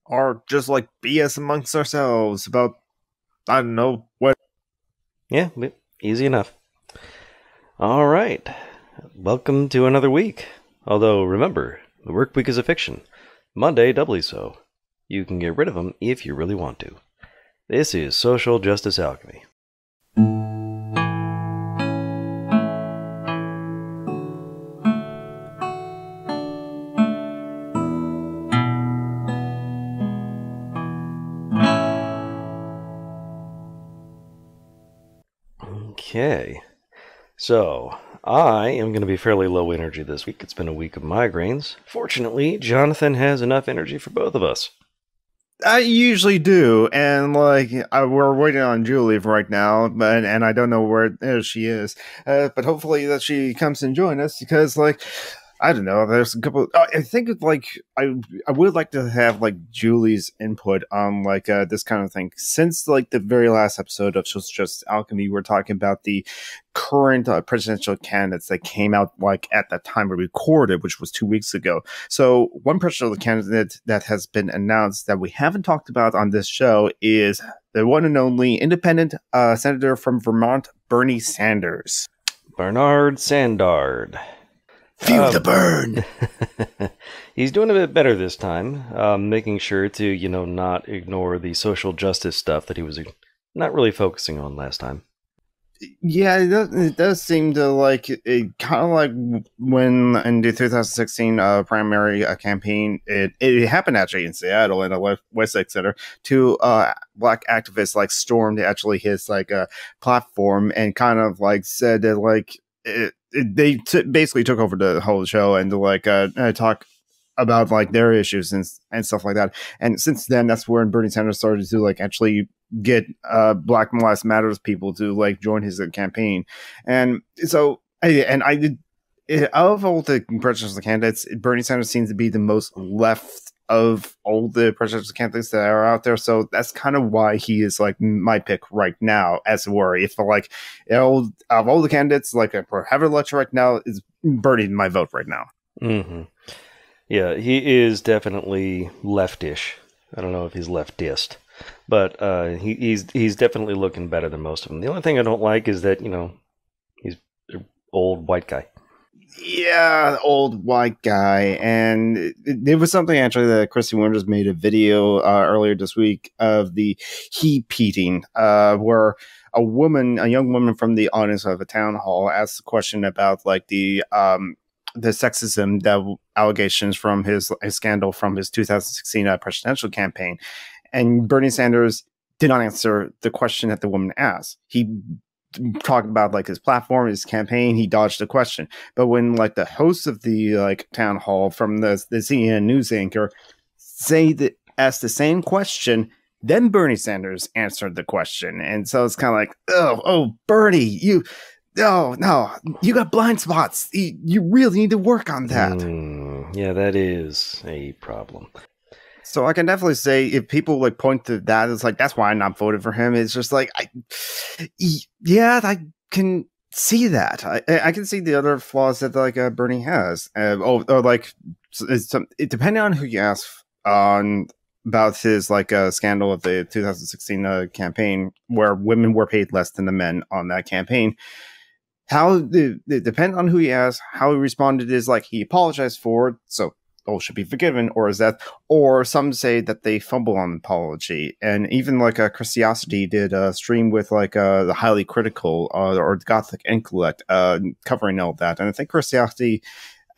or just like BS amongst ourselves about, I don't know, what. Yeah, easy enough. All right. Welcome to another week. Although, remember, the work week is a fiction. Monday, doubly so. You can get rid of them if you really want to. This is Social Justice Alchemy. Okay. So, I am going to be fairly low energy this week. It's been a week of migraines. Fortunately, Jonathan has enough energy for both of us. I usually do, and we're waiting on Julie right now, and I don't know where she is, but hopefully that she comes and join us because I don't know. There's a couple. I think I would like to have Julie's input on this kind of thing. Since the very last episode of Social Justice Alchemy, we're talking about the current presidential candidates that came out at the time we recorded, which was 2 weeks ago. So one presidential candidate that has been announced that we haven't talked about on this show is the one and only independent senator from Vermont, Bernie Sanders. Bernard Sandard. Feel the burn. He's doing a bit better this time, making sure to, not ignore the social justice stuff that he was not really focusing on last time. Yeah, it does seem to it kind of like when in the 2016 primary campaign, it happened actually in Seattle in a Westlake Center. Two black activists stormed actually his platform and kind of said that they basically took over the whole show and talk about their issues and stuff like that. And since then, that's when Bernie Sanders started to actually get Black Lives Matters people to join his campaign. And so of all the presidential candidates, Bernie Sanders seems to be the most left of all the presidential candidates that are out there. So that's kind of why he is my pick right now, as it were. If of all the candidates for having election right now, is Bernie my vote right now. Mm-hmm. Yeah, he is definitely leftish. I don't know if he's leftist, but he's definitely looking better than most of them. The only thing I don't like is that he's an old white guy. Yeah, old white guy. And there was something actually that Christy Winters made a video earlier this week of the heat-eating, where a young woman from the audience of a town hall asked a question about the sexism allegations from his scandal from his 2016 presidential campaign. And Bernie Sanders did not answer the question that the woman asked. He talked about his platform, his campaign. He dodged the question. But when the host of the town hall from the CNN news anchor asked the same question, then Bernie Sanders answered the question. And so it's kind of oh, Bernie, you got blind spots. You really need to work on that. Yeah, that is a problem. So I can definitely say if people point to that, it's that's why I'm not voting for him. It's just I can see that. I can see the other flaws that Bernie has. Depending on who you ask on about his scandal of the 2016 campaign, where women were paid less than the men on that campaign. How it depends on who you ask, how he responded is he apologized for it, so all should be forgiven, or some say that they fumble on apology. And even Christiosity did a stream with the highly critical or Gothic intellect covering all that. And I think Christiosity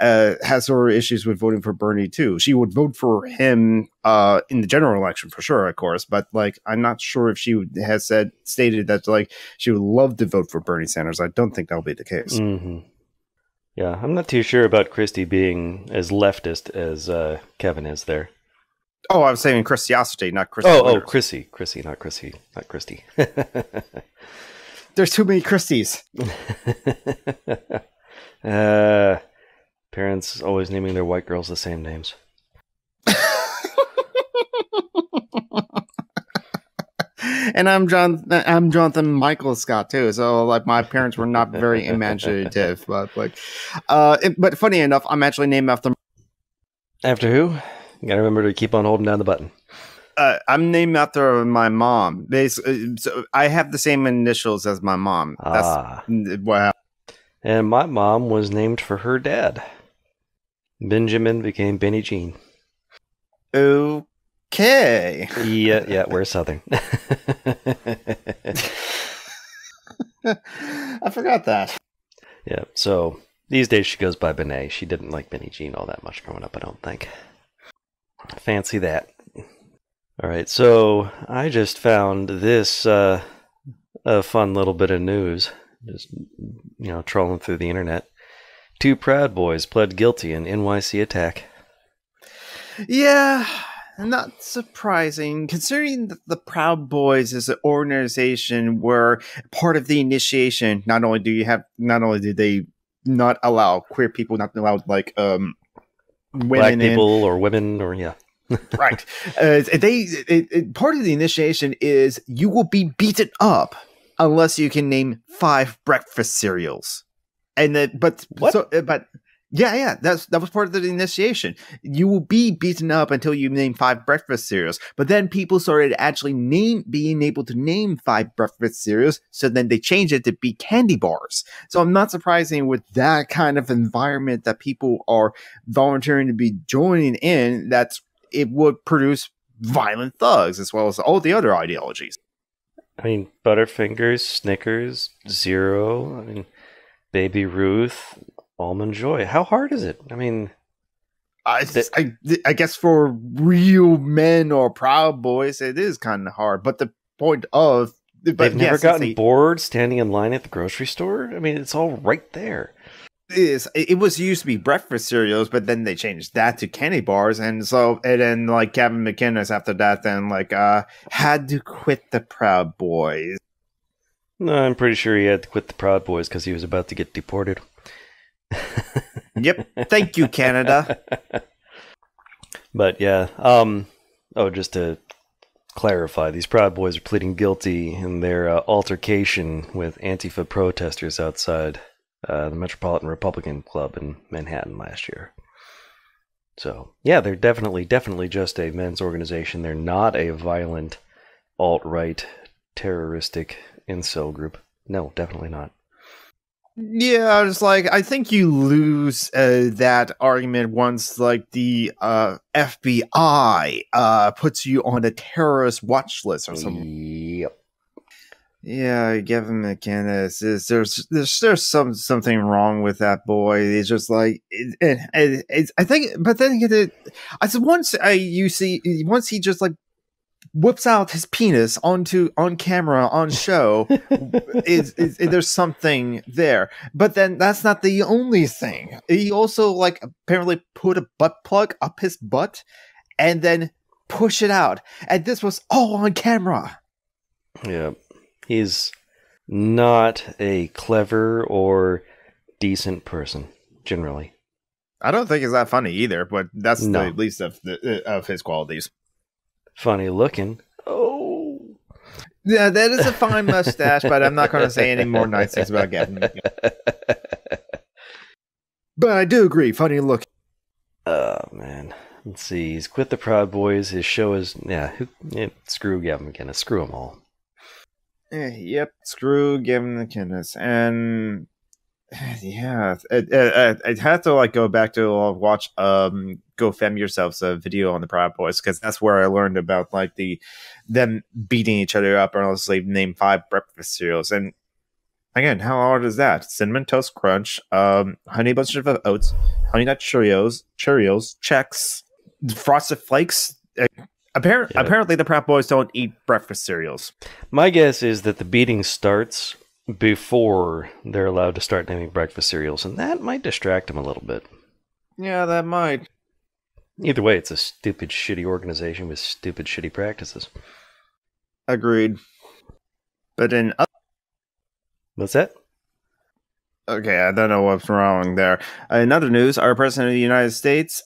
has her issues with voting for Bernie too. She would vote for him in the general election for sure, of course, but I'm not sure if she has stated that she would love to vote for Bernie Sanders. I don't think that'll be the case. Mm-hmm. Yeah, I'm not too sure about Christie being as leftist as Kevin is there. Oh, I was saying Christiosity, not Christy. Chrissy, not Christy. There's too many Christies. Parents always naming their white girls the same names. And I'm Jonathan Michael Scott too. So my parents were not very imaginative, but but funny enough, I'm actually named after who? You gotta remember to keep on holding down the button. I'm named after my mom. Basically, so I have the same initials as my mom. That's what happened. And my mom was named for her dad. Benjamin became Benny Jean. Okay. Yeah, we're Southern. I forgot that. Yeah, so these days she goes by Benet. She didn't like Benny Jean all that much growing up, I don't think. Fancy that. All right, so I just found this a fun little bit of news. Just, trolling through the internet. 2 Proud Boys pled guilty in NYC attack. Yeah, not surprising, considering that the Proud Boys is an organization where part of the initiation, not only do they not allow queer people, not allow like women, black people or women or yeah. Right. Part of the initiation is you will be beaten up unless you can name 5 breakfast cereals. And that, but yeah, that was part of the initiation. You will be beaten up until you name 5 breakfast cereals. But then people started actually being able to name 5 breakfast cereals. So then they changed it to be candy bars. So I'm not surprising with that kind of environment that people are volunteering to be joining in. It would produce violent thugs as well as all the other ideologies. I mean, Butterfingers, Snickers, Zero, Baby Ruth, Almond Joy. How hard is it? I mean, I guess for real men or Proud Boys, it is kind of hard. But the point of... They've never gotten bored standing in line at the grocery store? I mean, it's all right there. It was used to be breakfast cereals, but then they changed that to candy bars, and then like Gavin McInnes after that then had to quit the Proud Boys. No, I'm pretty sure he had to quit the Proud Boys because he was about to get deported. Yep. Thank you, Canada. But yeah, just to clarify, these Proud Boys are pleading guilty in their altercation with Antifa protesters outside the Metropolitan Republican Club in Manhattan last year. So, yeah, they're definitely just a men's organization. They're not a violent, alt-right, terroristic incel group. No, definitely not. Yeah, I was like, I think you lose that argument once, like, the FBI puts you on a terrorist watch list or something. Yep. Yeah, Gavin McInnes there's something wrong with that boy. It's just like I think, but then once he just like whips out his penis on camera on show, there's something there. But then that's not the only thing. He also like apparently put a butt plug up his butt and then push it out, and this was all on camera. Yeah. He's not a clever or decent person, generally. I don't think he's that funny either, but that's the least of his qualities. Funny looking. Oh. Yeah, that is a fine mustache, but I'm not going to say any more nice things about Gavin. But I do agree, funny looking. Oh, man. Let's see. He's quit the Proud Boys. His show is... screw Gavin McInnes. Screw them all. Yep, screw Gavin McInnes. And yeah, I had to like go back to watch Go Fem Yourself's video on the Proud Boys, because that's where I learned about like them beating each other up unless they name 5 breakfast cereals. And again, how hard is that? Cinnamon Toast Crunch, Honey Bunch of Oats, Honey Nut Cheerios, Chex, Frosted Flakes. Apparently, the Proud Boys don't eat breakfast cereals. My guess is that the beating starts before they're allowed to start naming breakfast cereals, and that might distract them a little bit. Yeah, that might. Either way, it's a stupid, shitty organization with stupid, shitty practices. Agreed. But in... What's that? Okay, I don't know what's wrong there. In other news, our President of the United States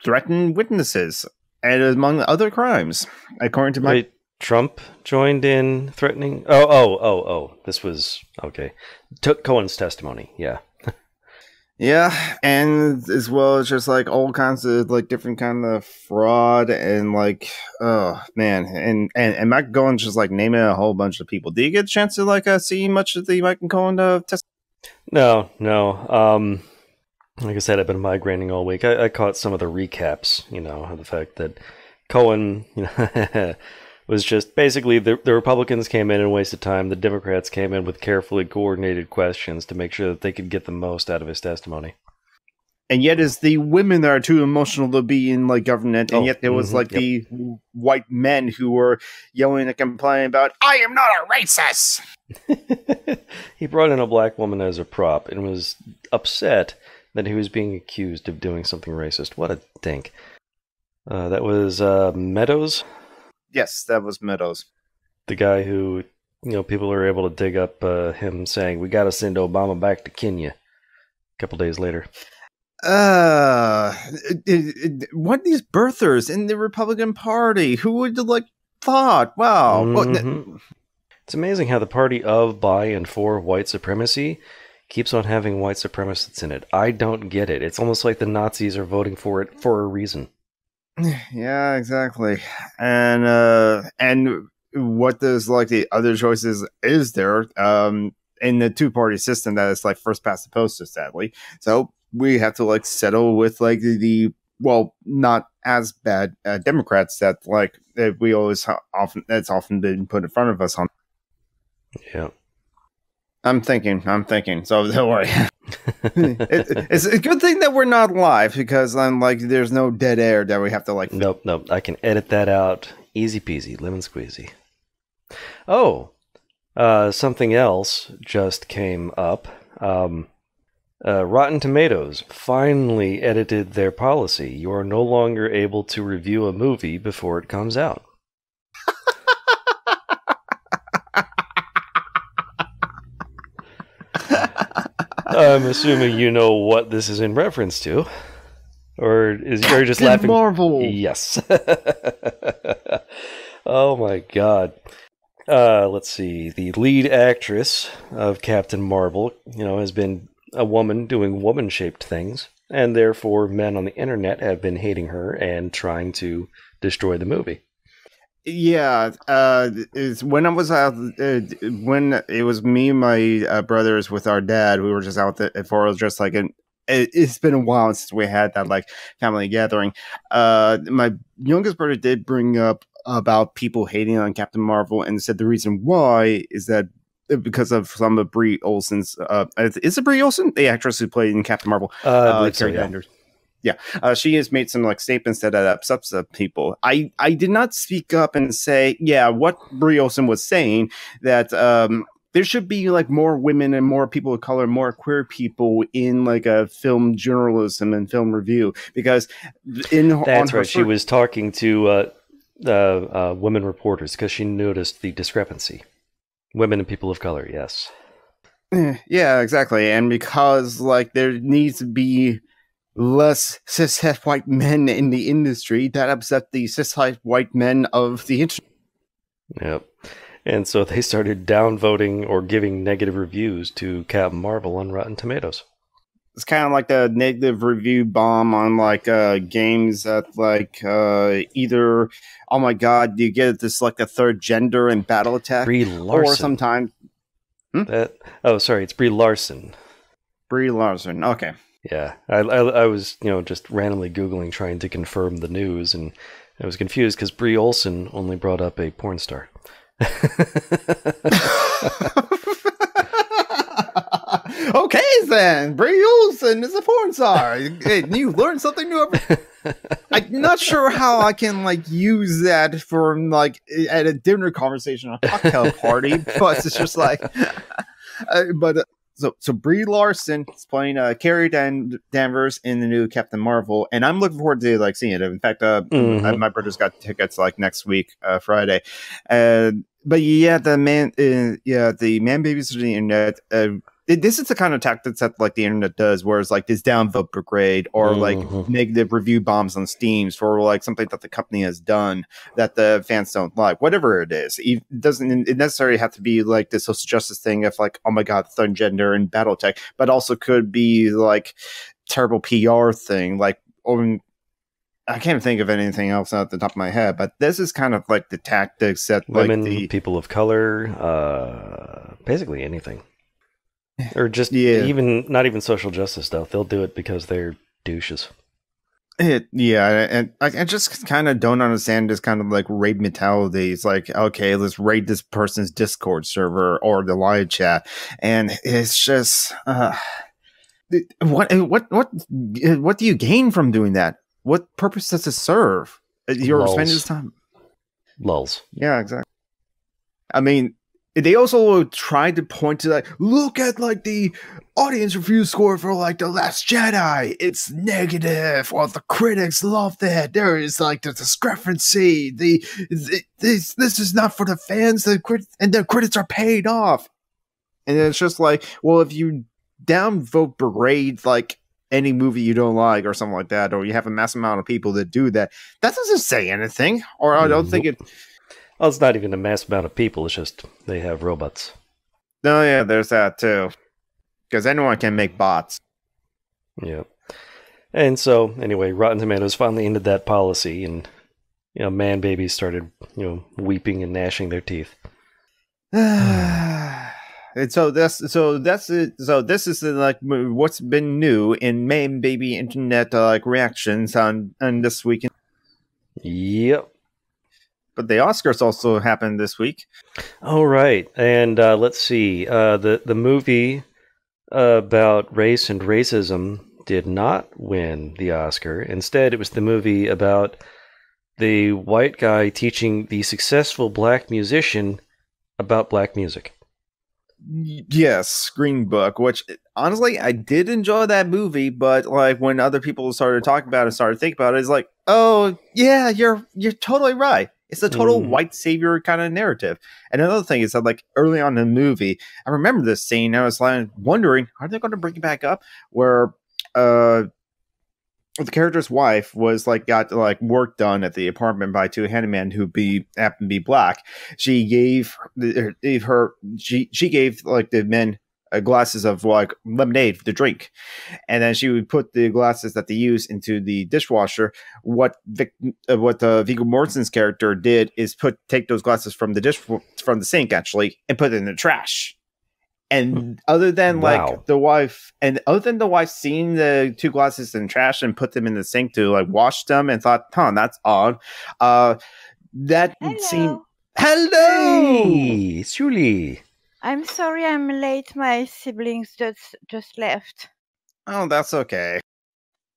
threatened witnesses, and among other crimes, according to Wait, Trump joined in threatening... Oh. This was... Okay. Took Cohen's testimony, yeah. Yeah, and as well as just like all kinds of like different kind of fraud and like, oh man, and Mike Cohen's just like naming a whole bunch of people. Did you get a chance to like see much of the Mike and Cohen test? No, no. Like I said, I've been migrating all week. I caught some of the recaps, of the fact that Cohen, was just basically the Republicans came in and wasted time. The Democrats came in with carefully coordinated questions to make sure that they could get the most out of his testimony. And yet, it's the women that are too emotional to be in like government, and yet there was like the white men who were yelling and complaining about, "I am not a racist." He brought in a black woman as a prop and was upset that he was being accused of doing something racist. What a dink. That was Meadows? Yes, that was Meadows. The guy who, people are able to dig up him saying, "We got to send Obama back to Kenya," a couple days later. What these birthers in the Republican Party? Who would like thought? Wow. Mm-hmm. It's amazing how the party of, by, and for white supremacy keeps on having white supremacists in it. I don't get it. It's almost like the Nazis are voting for it for a reason. Yeah, exactly. And what does like the other choices is there in the two-party system that is like first past the post, sadly. So we have to like settle with like the well, not as bad Democrats that like that we always that's often been put in front of us on. Yeah. I'm thinking. So don't worry. It's a good thing that we're not live because I'm like, there's no dead air that we have to like. Nope. I can edit that out. Easy peasy, lemon squeezy. Oh, something else just came up. Rotten Tomatoes finally edited their policy. You are no longer able to review a movie before it comes out. I'm assuming you know what this is in reference to. Or is you're just laughing? Marvel. Yes. Oh my god. Let's see. The lead actress of Captain Marvel, has been a woman doing woman-shaped things, and therefore men on the internet have been hating her and trying to destroy the movie. Yeah, it's when I was out when it was me and my brothers with our dad. We were just out for just like it's been a while since we had that like family gathering. My youngest brother did bring up about people hating on Captain Marvel and said the reason why is that because of some of Brie Olsen's is it Brie Olsen, the actress who played in Captain Marvel? I believe so, yeah. Yeah, she has made some like statements that upsets people. I did not speak up and say, yeah, what Brie Olsen was saying that there should be like more women and more people of color, more queer people in like a film journalism and film review because that's right. She was talking to women reporters because she noticed the discrepancy. Women and people of color, yes. Yeah, exactly, and because like there needs to be less cis-het white men in the industry that upset the cis-het white men of the internet. Yep. And so they started downvoting or giving negative reviews to Captain Marvel on Rotten Tomatoes. It's kind of like the negative review bomb on like games that like either, oh my god, you get to select a third gender in Battle Attack? Brie Larson. Or sometimes... it's Brie Larson. Brie Larson, okay. Yeah, I was, just randomly Googling trying to confirm the news, and I was confused because Brie Olsen only brought up a porn star. Okay, then. Brie Olsen is a porn star. You learn something new every... I'm not sure how I can, like, use that for, like, at a dinner conversation or a cocktail party, but it's just like... So Brie Larson is playing Carrie Danvers in the new Captain Marvel, and I'm looking forward to like seeing it. In fact, my brother's got tickets like next week, Friday. But yeah, the man babies of the internet this is the kind of tactics that like the internet does, where it's like this downvote brigade or like negative review bombs on Steam for like something that the company has done that the fans don't like. Whatever it is, it doesn't necessarily have to be like the social justice thing of like, oh my god, third gender and BattleTech, but also could be like terrible PR thing, like I can't think of anything else out the top of my head, but this is kind of like the tactics that women, like people of color, basically anything, or just even not even social justice stuff. They'll do it because they're douches. And I just kind of don't understand this kind of like raid mentality. It's like, okay, let's raid this person's Discord server or the live chat, and it's just what do you gain from doing that? What purpose does it serve? You're spending this time. Lulz. Yeah, exactly. I mean, they also tried to point to like, look at like the audience review score for like The Last Jedi. It's negative. Well, the critics love that. There is like the discrepancy. This is not for the fans. The critics are paid off. And it's just like, well, if you downvote berate like any movie you don't like or something like that, or you have a massive amount of people that do that, that doesn't say anything. Or I don't think it. Well, it's not even a mass amount of people. It's just they have robots. No, yeah, there's that too. Because anyone can make bots. Yeah. And so, anyway, Rotten Tomatoes finally ended that policy, and man babies started, weeping and gnashing their teeth. And so this is like what's been new in man baby internet like reactions on this weekend. Yep. But the Oscars also happened this week. Oh, right. And let's see. The movie about race and racism did not win the Oscar. Instead, it was the movie about the white guy teaching the successful black musician about black music. Yes, Green Book, which honestly I did enjoy that movie, but like when other people started talking about it, started thinking about it, it's like, oh yeah, you're totally right. It's a total white savior kind of narrative. And another thing is that like early on in the movie, I remember this scene. I was like wondering, are they going to bring it back up? Where the character's wife was like got like work done at the apartment by two handymen who happened to be black. She gave she gave like the men glasses of like lemonade to drink, and then she would put the glasses that they use into the dishwasher. What Viggo Mortensen's character did is take those glasses from the sink actually and put it in the trash. And other than the wife seeing the two glasses in trash and put them in the sink to like wash them and thought, that's odd. That seemed. Hello, hey, it's Julie. I'm sorry I'm late. My siblings just left. Oh, that's okay.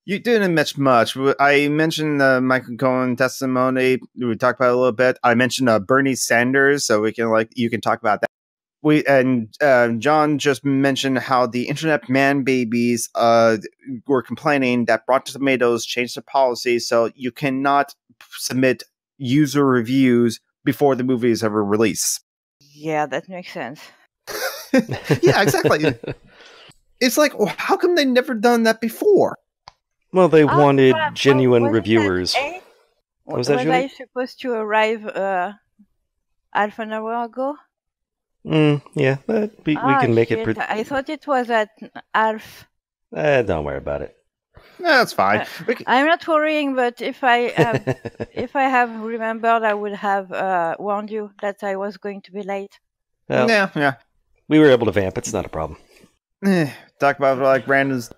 You didn't mention much. I mentioned the Michael Cohen testimony. We talked about it a little bit. I mentioned Bernie Sanders, so you can talk about that. John just mentioned how the internet man babies were complaining that Rotten Tomatoes changed the policy, so you cannot submit user reviews before the movie is ever released. Yeah, that makes sense. Yeah, exactly. It's like, well, how come they never done that before? Well, they wanted genuine reviewers. Was I supposed to arrive half an hour ago? Yeah, but we can make it. I thought it was at half. Don't worry about it. That's fine. I'm not worrying, but if I have remembered, I would have warned you that I was going to be late. Well, yeah. We were able to vamp. It's not a problem. Talk about like randoms,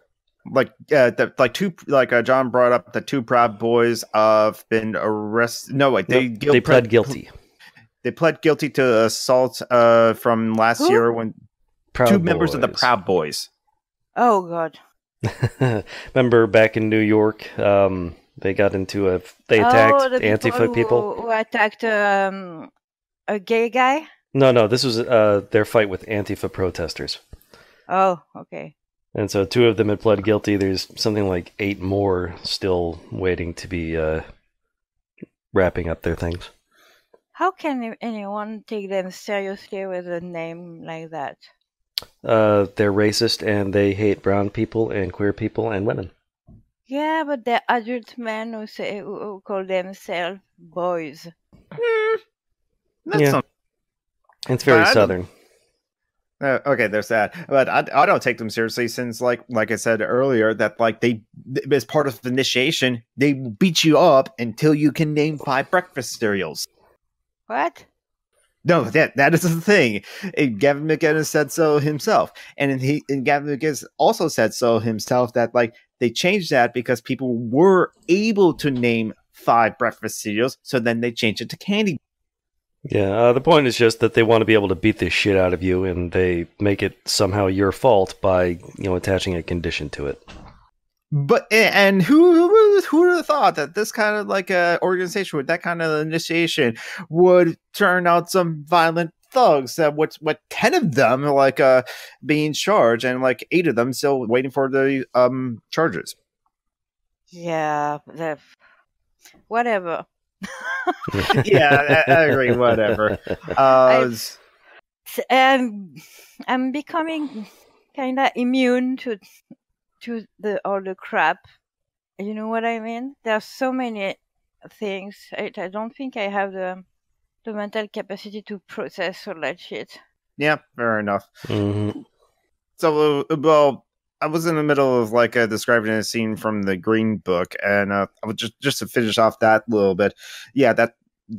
John brought up the two Proud Boys have been arrested. No, wait, they pled guilty. They pled guilty to assault from last year when two members of the Proud Boys. Oh God! Remember back in New York, they got into they attacked Antifa people. Who attacked a gay guy? No, this was their fight with Antifa protesters. Oh, okay. And so 2 of them had pled guilty. There's something like 8 more still waiting to be wrapping up their things. How can anyone take them seriously with a name like that? They're racist and they hate brown people and queer people and women. Yeah, but they're adult men who call themselves boys. That's Yeah. some, It's very But I don't- southern. okay, there's that, but I don't take them seriously since, like I said earlier, that like as part of initiation, they beat you up until you can name 5 breakfast cereals. What? No, that is the thing. Gavin McInnes said so himself, and Gavin McInnes also said so himself that like they changed that because people were able to name 5 breakfast cereals, so then they changed it to candy. Yeah, the point is just that they want to be able to beat the shit out of you, and they make it somehow your fault by, attaching a condition to it. But and who would have thought that this kind of like organization with that kind of initiation would turn out some violent thugs? That what 10 of them like being charged, and like 8 of them still waiting for the charges. Yeah, whatever. Yeah, I agree. Whatever. I'm becoming kind of immune to all the crap. You know what I mean? There's so many things. I don't think I have the mental capacity to process all that shit. Yeah, fair enough. Mm-hmm. So, well, I was in the middle of like describing a scene from the Green Book, and I was just to finish off that a little bit. Yeah, that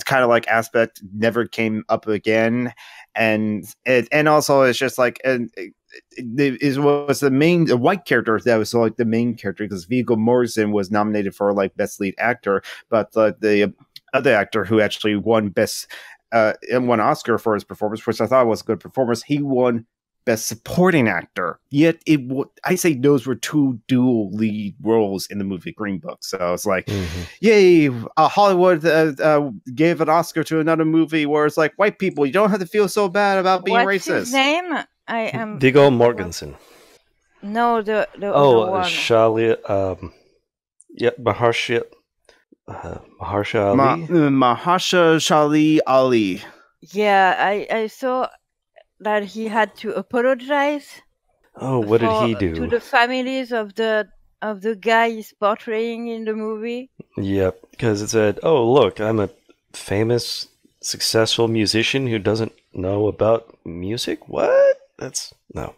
kind of like aspect never came up again, and also it's just like it was the white character that was like the main character, because Viggo Mortensen was nominated for like best lead actor, but the other actor who actually won and won Oscar for his performance, which I thought was a good performance, he won Best Supporting Actor. Yet I say those were 2 dual lead roles in the movie Green Book. So it's like, yay! Hollywood gave an Oscar to another movie where it's like, white people, you don't have to feel so bad about being What's racist. his name? I am Viggo Mortensen. No, the other one. Shalia. Mahershala Ali. Mahershala Ali. Yeah, I saw that he had to apologize. Oh, what did he do? To the families of the guy he's portraying in the movie. Yep, because it said, "Oh, look, I'm a famous, successful musician who doesn't know about music." What? No.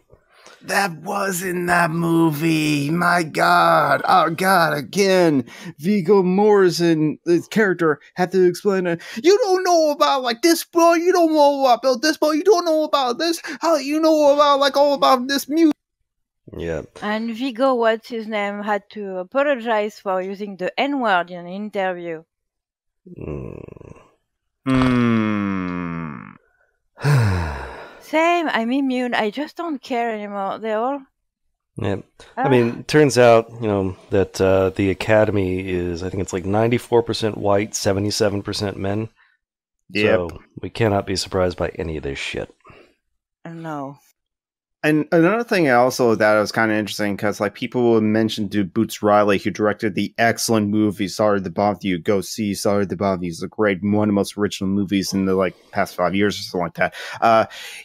That was in that movie. My God. Oh, God. Again, Viggo Mortensen, the character, had to explain it. You don't know about like this, bro. You don't know about this, bro. You don't know about this. How you know about like all about this music? Yeah. And Viggo, what's his name, had to apologize for using the N-word in an interview. Same, I'm immune. I just don't care anymore. They're all... Yeah. I mean, it turns out, that the Academy is, I think it's like 94% white, 77% men. Yep. So we cannot be surprised by any of this shit. No. And another thing also that was kind of interesting, because like people will mention to Boots Riley, who directed the excellent movie Sorry to Bother You. Go see Sorry to Bother You. It's a great, one of the most original movies in the like past 5 years or something like that.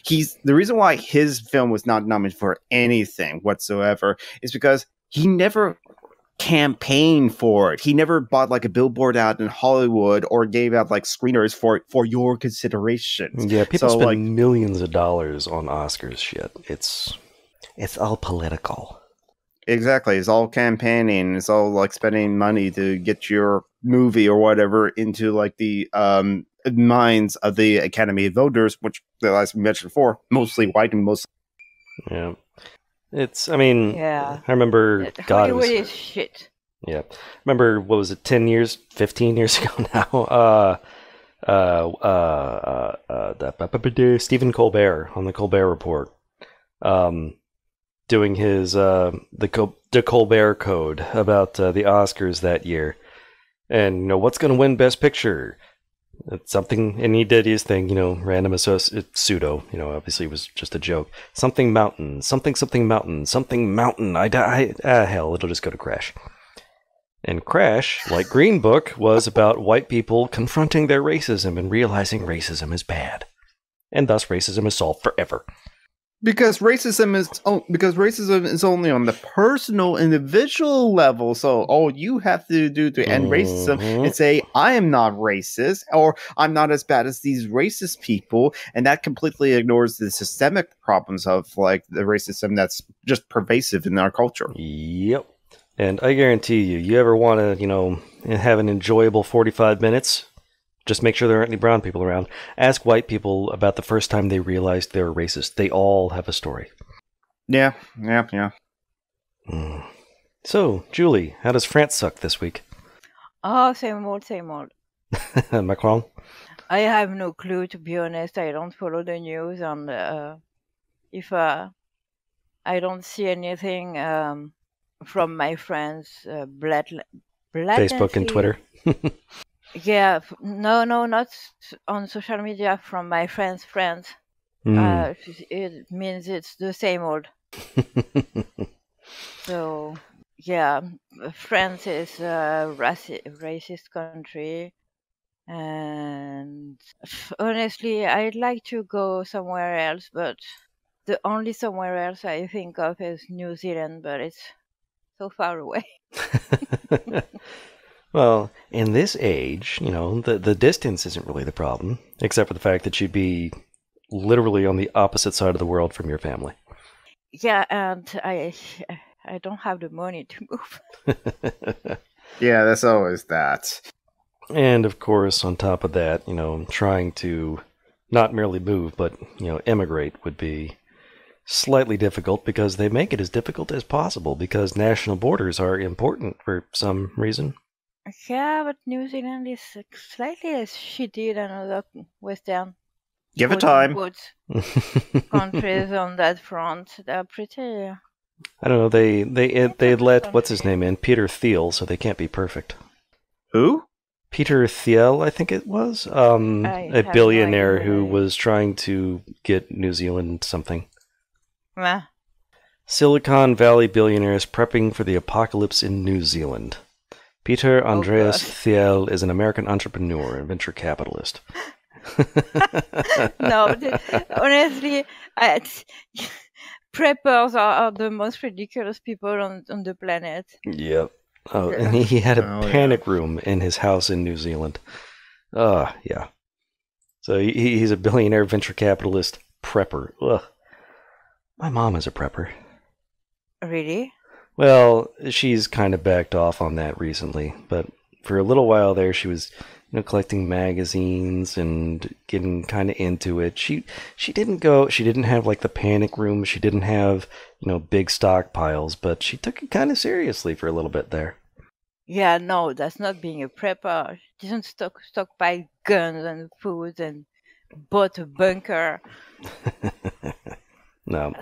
He's the reason why his film was not nominated for anything whatsoever is because he never campaigned for it. He never bought like a billboard out in Hollywood or gave out like screeners for your consideration. Yeah, people spend millions of dollars on Oscars shit. It's all political. Exactly. It's all campaigning. It's all like spending money to get your movie or whatever into like the minds of the Academy of voters, which, as we mentioned before, mostly white and mostly. Yeah. I remember, Hollywood is shit. Yeah. Remember, what was it, 10 years, 15 years ago now? Stephen Colbert on the Colbert Report, doing his, the Colbert Code about the Oscars that year. And, what's going to win Best Picture? It's something, and he did his thing, random pseudo, obviously it was just a joke. Something mountain, something mountain, something mountain. Hell, it'll just go to Crash. And Crash, like Green Book, was about white people confronting their racism and realizing racism is bad. And thus racism is solved forever. Because racism is only on the personal, individual level. So all you have to do to end racism is say, "I am not racist," or "I'm not as bad as these racist people," and that completely ignores the systemic problems of like the racism that's just pervasive in our culture. Yep. And I guarantee you ever want to, have an enjoyable 45 minutes? Just make sure there aren't any brown people around. Ask white people about the first time they realized they were racist. They all have a story. Yeah. So, Julie, how does France suck this week? Oh, same old, same old. Macron? I have no clue, to be honest. I don't follow the news, and if I don't see anything from my friends, Facebook and Twitter. Yeah, no, not on social media. From my friends' friends, it means it's the same old. So, yeah, France is a racist country, and honestly, I'd like to go somewhere else, but the only somewhere else I think of is New Zealand, but it's so far away. Well, in this age, the distance isn't really the problem, except for the fact that you'd be literally on the opposite side of the world from your family. Yeah, and I don't have the money to move. Yeah, that's always that. And of course, on top of that, trying to not merely move, but, emigrate would be slightly difficult because they make it as difficult as possible because national borders are important for some reason. Yeah, but New Zealand is slightly less shitty than other Western Give it time. countries on that front. They're pretty. I don't know. They let what's his name in, Peter Thiel, so they can't be perfect. Who? Peter Thiel, I think it was, a billionaire who was trying to get New Zealand something. Silicon Valley billionaires prepping for the apocalypse in New Zealand. Peter Andreas Thiel is an American entrepreneur and venture capitalist. No, honestly, preppers are the most ridiculous people on the planet. Yep. Oh, and he had a panic room in his house in New Zealand. Yeah. So he's a billionaire venture capitalist prepper. Ugh. My mom is a prepper. Really? Well, she's kind of backed off on that recently, but for a little while there, she was, collecting magazines and getting kind of into it. She didn't have like the panic room. She didn't have, big stockpiles, but she took it kind of seriously for a little bit there. Yeah, no, that's not being a prepper. She doesn't stockpile guns and food and bought a bunker. No.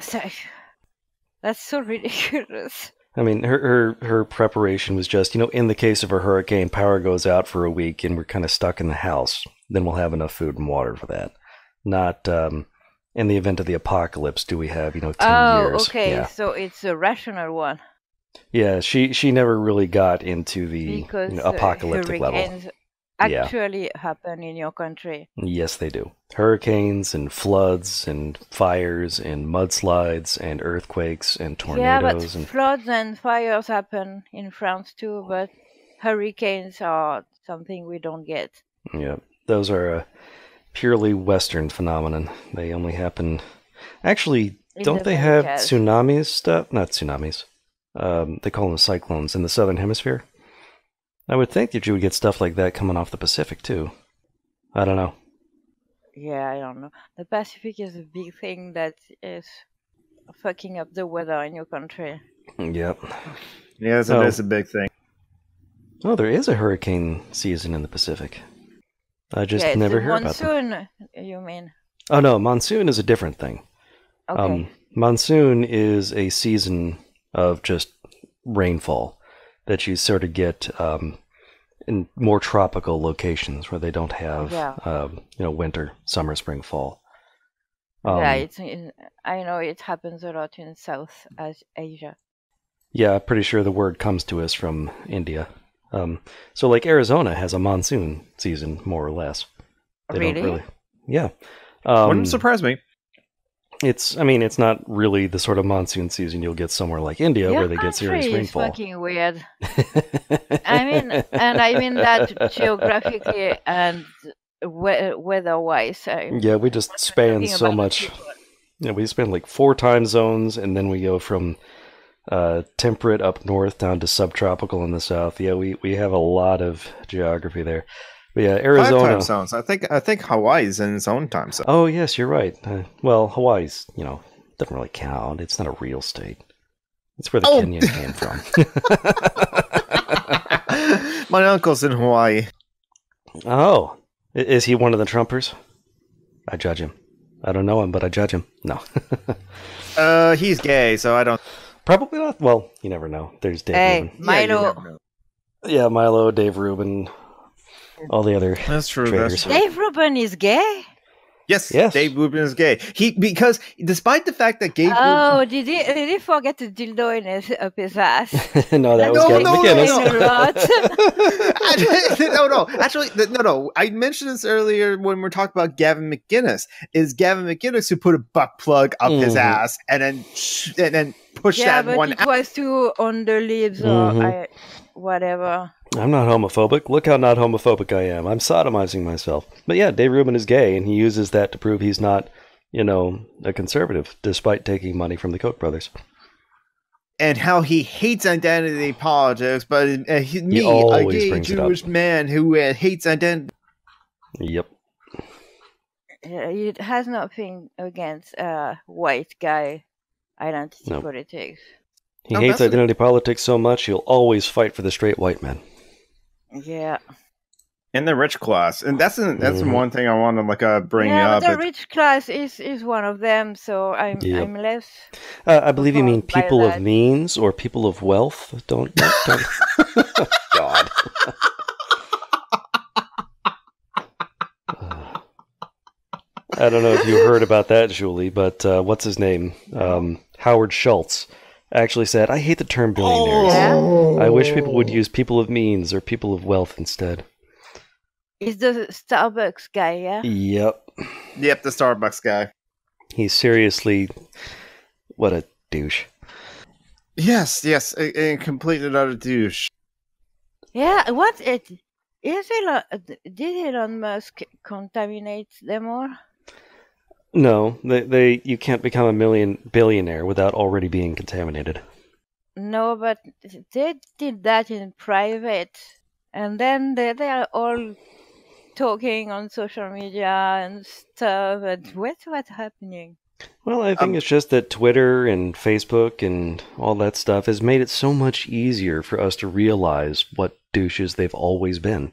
That's so ridiculous. I mean, her preparation was just, in the case of a hurricane, power goes out for a week and we're kind of stuck in the house. Then we'll have enough food and water for that. Not in the event of the apocalypse, do we have, 10 years? Oh, okay. Yeah. So it's a rational one. Yeah, she never really got into the apocalyptic level. Hurricanes actually happen in your country. Yes, they do. Hurricanes and floods and fires and mudslides and earthquakes and tornadoes. Yeah, but floods and fires happen in France too, but hurricanes are something we don't get. Yeah, those are a purely Western phenomenon. They only happen... Actually, don't they have tsunamis stuff? Not tsunamis. They call them cyclones in the Southern Hemisphere. I would think that you would get stuff like that coming off the Pacific, too. I don't know. Yeah, I don't know. The Pacific is a big thing that is fucking up the weather in your country. Yep. Yeah, that's a big thing. Oh, there is a hurricane season in the Pacific. I just never hear about them. Monsoon, you mean? Oh, no, monsoon is a different thing. Okay. Monsoon is a season of just rainfall that you sort of get in more tropical locations where they don't have, winter, summer, spring, fall. I know it happens a lot in South Asia. Yeah, I'm pretty sure the word comes to us from India. So, like, Arizona has a monsoon season, more or less. They Really? Don't really. Yeah. Wouldn't surprise me. It's not really the sort of monsoon season you'll get somewhere like India Your where they get serious country is rainfall. fucking weird. I mean that geographically and weather-wise. Yeah, we just span so much. Yeah, we span like 4 time zones, and then we go from temperate up north down to subtropical in the south. Yeah, we have a lot of geography there. But yeah, 5 Arizona. time zones. I think Hawaii's in its own time zone. Oh yes, you're right. Well, Hawaii's, doesn't really count. It's not a real state. It's where the Kenyans came from. My uncle's in Hawaii. Oh, is he one of the Trumpers? I judge him. I don't know him, but I judge him. No. He's gay, so I don't. Probably not. Well, you never know. There's Dave Rubin. Milo. Yeah, Milo, Dave Rubin, all the other That's true. traders. Dave Rubin is gay? Yes, Dave Rubin is gay. Because despite the fact that Did he forget the dildo up his ass? No, that was Gavin McInnes. No. Actually, no. I mentioned this earlier when we were talking about Gavin McInnes. Is Gavin McInnes who put a butt plug up his ass and then pushed that one out? Yeah, but it was too on the lips or whatever. I'm not homophobic. Look how not homophobic I am. I'm sodomizing myself. But yeah, Dave Rubin is gay, and he uses that to prove he's not, a conservative, despite taking money from the Koch brothers. And how he hates identity politics, but He a always gay Jewish man who hates identity. Yep. It has nothing against white guy identity politics. He hates identity politics so much, he'll always fight for the straight white man. Yeah. And the rich class. And that's one thing I want to bring up. Yeah, the rich class is one of them, so I'm less... I believe you mean people of means or people of wealth. Don't. God. I don't know if you heard about that, Julie, but what's his name? Howard Schultz actually said, I hate the term billionaires. I wish people would use people of means or people of wealth instead. He's the Starbucks guy, yeah? Yep, the Starbucks guy. He's seriously... What a douche. Yes, a complete and utter douche. Yeah, did Elon Musk contaminate them all? No, you can't become a billionaire without already being contaminated. No, but they did that in private, and then they are all talking on social media and stuff. And what's happening? Well, I think it's just that Twitter and Facebook and all that stuff has made it so much easier for us to realize what douches they've always been.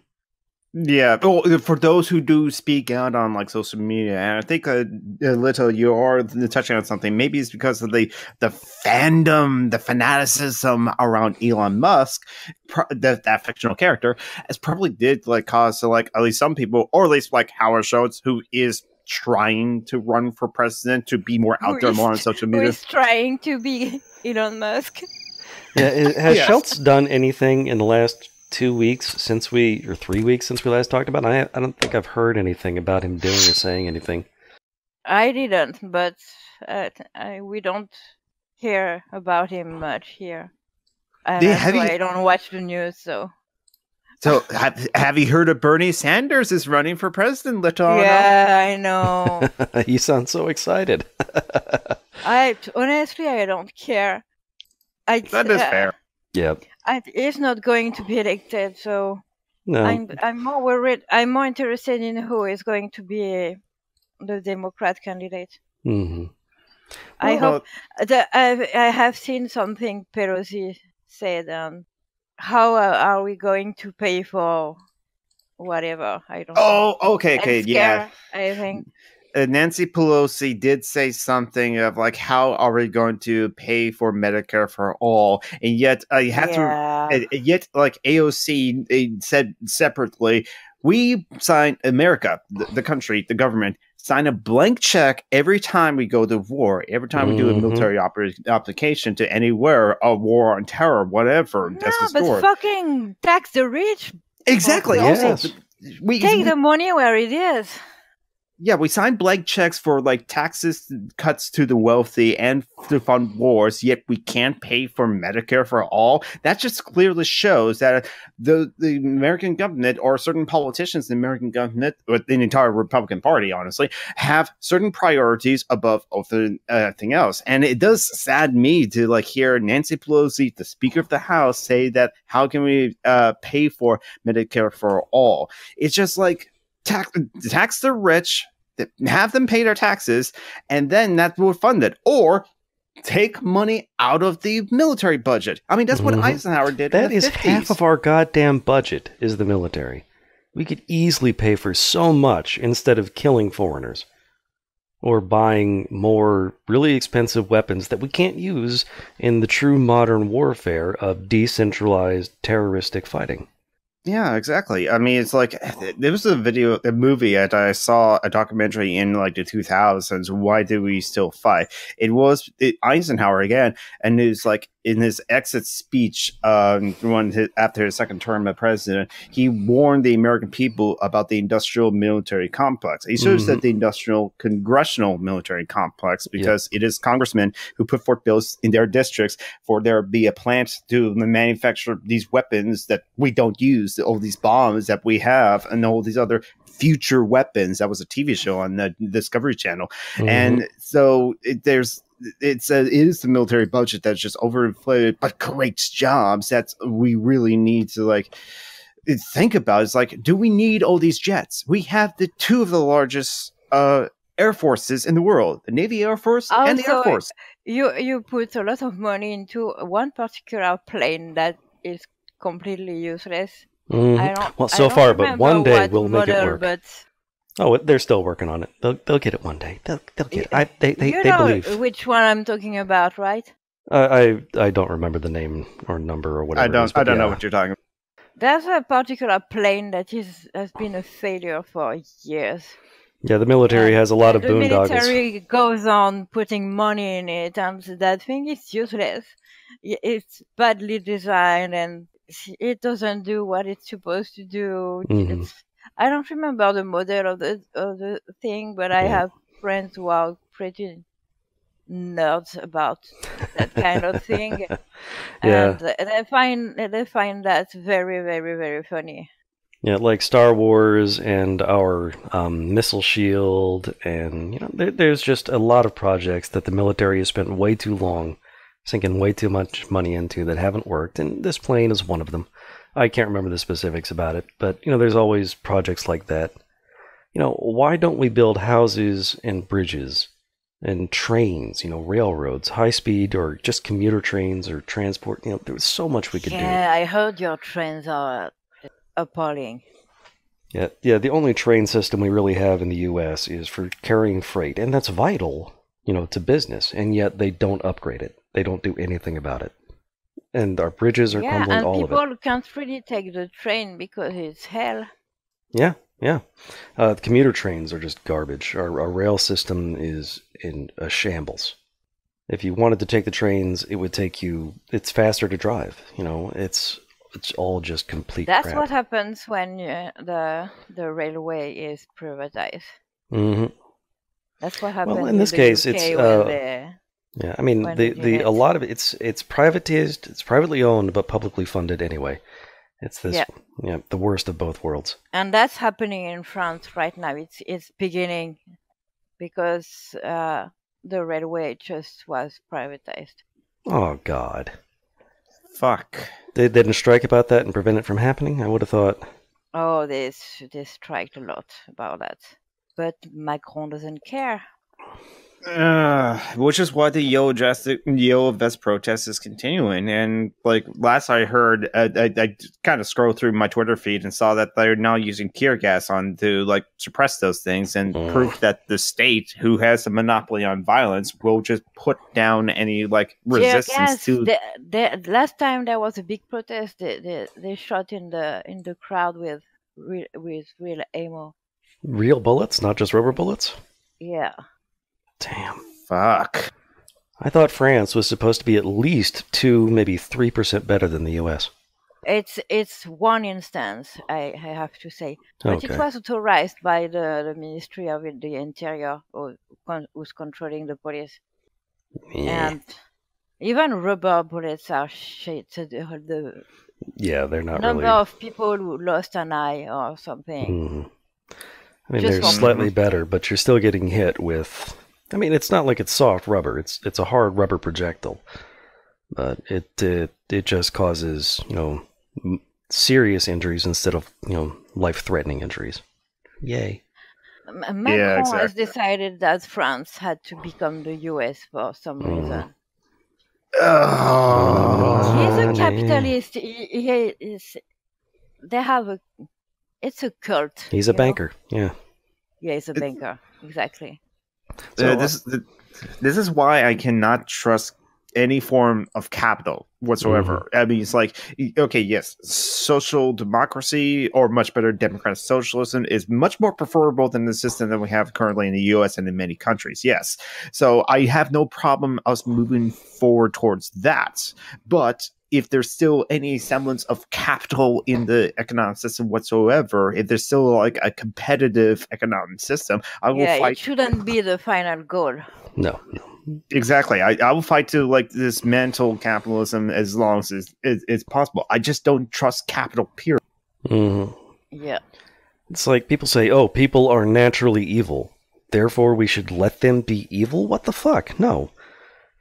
Yeah, for those who do speak out on social media, and I think Little, you are touching on something. Maybe it's because of the fandom, the fanaticism around Elon Musk, that fictional character, has probably did cause to at least some people, or at least Howard Schultz, who is trying to run for president, to be more out there, more on social media. Who is trying to be Elon Musk? Yeah, has Schultz done anything in the last 2 weeks or 3 weeks since we last talked about it? I don't think I've heard anything about him doing or saying anything. I didn't, but we don't hear about him much here. And I don't watch the news, so... So, have you heard of Bernie Sanders is running for president, Latoya? Yeah, I know. You sound so excited. Honestly, I don't care. That is fair. Yeah. He's not going to be elected, so no. I'm more worried. I'm more interested in who is going to be the Democrat candidate. Mm-hmm. I hope that I have seen something Pelosi said. How are we going to pay for whatever? I don't know. Oh, okay, yeah. I think. Nancy Pelosi did say something of how are we going to pay for Medicare for all? And yet you have to. Yet AOC, they said separately, we sign America, the country, the government, sign a blank check every time we go to war, every time we do a military application to anywhere, a war on terror, whatever. No, but fucking tax the rich. Exactly. Yes. Take the money where it is. Yeah, we signed blank checks for like taxes cuts to the wealthy and to fund wars, yet we can't pay for Medicare for all. That just clearly shows that the American government or certain politicians in the American government, or the entire Republican Party, honestly, have certain priorities above everything else. And it does sad me to like hear Nancy Pelosi, the Speaker of the House, say that how can we pay for Medicare for all? It's just like tax the rich, have them pay their taxes, and then that will fund it. Or take money out of the military budget. I mean, that's what Eisenhower did. That in the is 50s. half of our goddamn budget is the military. We could easily pay for so much instead of killing foreigners. Or buying more really expensive weapons that we can't use in the true modern warfare of decentralized terroristic fighting. Yeah, exactly. I mean, it's like there was a movie that I saw, a documentary in like the 2000s. Why do we still fight? It was Eisenhower again, and it's like in his exit speech, after his second term as president, he warned the American people about the industrial military complex. He should have said the industrial congressional military complex, because it is congressmen who put forth bills in their districts for there be a plant to manufacture these weapons that we don't use, all these bombs that we have, and all these other future weapons. That was a TV show on the Discovery Channel. And so it is the military budget that's just overinflated, but creates jobs that we really need to like think about. It's like, do we need all these jets? We have two of the largest air forces in the world, the Navy Air Force and the Air Force. You put a lot of money into one particular plane that is completely useless. Well, so far, but one day we'll make it work. But oh, they're still working on it. They'll get it one day. They'll get it. They know believe. Which one I'm talking about, right? I don't remember the name or number or whatever. I don't know what you're talking about. There's a particular plane that has been a failure for years. Yeah, the military has a lot of boondoggles. The military goes on putting money in it, and that thing is useless. It's badly designed, and it doesn't do what it's supposed to do. I don't remember the model of the thing, but I have friends who are pretty nerds about that kind of thing, and they find that very, very, very funny. Yeah, like Star Wars and our missile shield, and there's just a lot of projects that the military has spent way too long sinking way too much money into that haven't worked, and this plane is one of them. I can't remember the specifics about it, but there's always projects like that. Why don't we build houses and bridges and trains, railroads, high speed or just commuter trains or transport? There's so much we could do. Yeah, I heard your trains are appalling. Yeah, the only train system we really have in the U.S. is for carrying freight, and that's vital, to business, and yet they don't upgrade it. They don't do anything about it. And our bridges are crumbling, all of it. And people can't really take the train because it's hell. Yeah. The commuter trains are just garbage. Our rail system is in a shambles. If you wanted to take the trains, it would take you... It's faster to drive, It's all just complete crap. That's what happens when the railway is privatized. That's what happens. Well, in this case, it's yeah. I mean, a lot of it, it's privatized, it's privately owned, but publicly funded anyway. It's this, the worst of both worlds. And that's happening in France right now. It's beginning because the railway just was privatized. Oh God. Fuck. They didn't strike about that and prevent it from happening? I would have thought. Oh, they striked a lot about that. But Macron doesn't care. Which is why the Yellow Vest protest is continuing. And like last I heard, I kind of scrolled through my Twitter feed and saw that they're now using tear gas to like suppress those things and proof that the state, who has a monopoly on violence, will just put down any like resistance to. The last time there was a big protest, they shot in the crowd with real ammo. Real bullets, not just rubber bullets? Yeah. Damn. Fuck. I thought France was supposed to be at least 2, maybe 3% better than the U.S. It's one instance, I have to say, but it was authorized by the Ministry of the Interior, who's controlling the police, and even rubber bullets are shit. So the they're not number really... of people who lost an eye or something. Mm-hmm. I mean, they're slightly better, but you're still getting hit with... I mean, it's not like it's soft rubber. It's a hard rubber projectile. But it just causes, serious injuries instead of, life-threatening injuries. Yay. Macron has decided that France had to become the US for some reason. He's a capitalist. It's a cult. He's a banker, yeah. Yeah, he's a banker, exactly. So, this is why I cannot trust any form of capital whatsoever. I mean, it's like, okay, yes, social democracy, or much better, democratic socialism is much more preferable than the system that we have currently in the US and in many countries, yes. So I have no problem us moving forward towards that. But if there's still any semblance of capital in the economic system whatsoever, if there's still like a competitive economic system, I will fight. It shouldn't be the final goal. No. Exactly. I will fight to like dismantle capitalism as long as it's possible. I just don't trust capital, period. Mm-hmm. Yeah. It's like people say, oh, people are naturally evil, therefore we should let them be evil? What the fuck? No.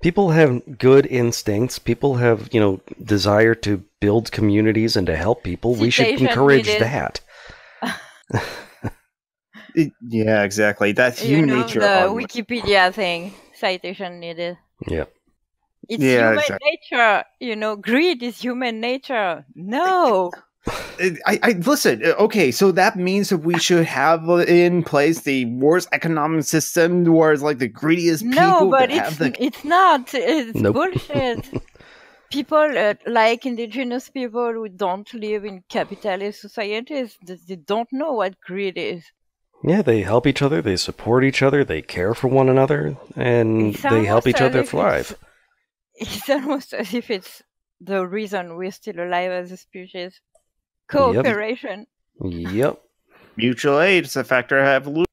People have good instincts. People have, desire to build communities and to help people. We should encourage that. Yeah, exactly. That's human nature. The Wikipedia thing. Citation needed. Yeah. It's human nature. Greed is human nature. No. I listen. Okay, so that means that we should have in place the worst economic system, where it's like the greediest people. No, but it's not. It's bullshit. People like indigenous people who don't live in capitalist societies, they don't know what greed is. Yeah, they help each other, they support each other, they care for one another, and they help each other thrive. It's almost as if it's the reason we're still alive as a species. Cooperation. Yep. Mutual aid is a factor of evolution.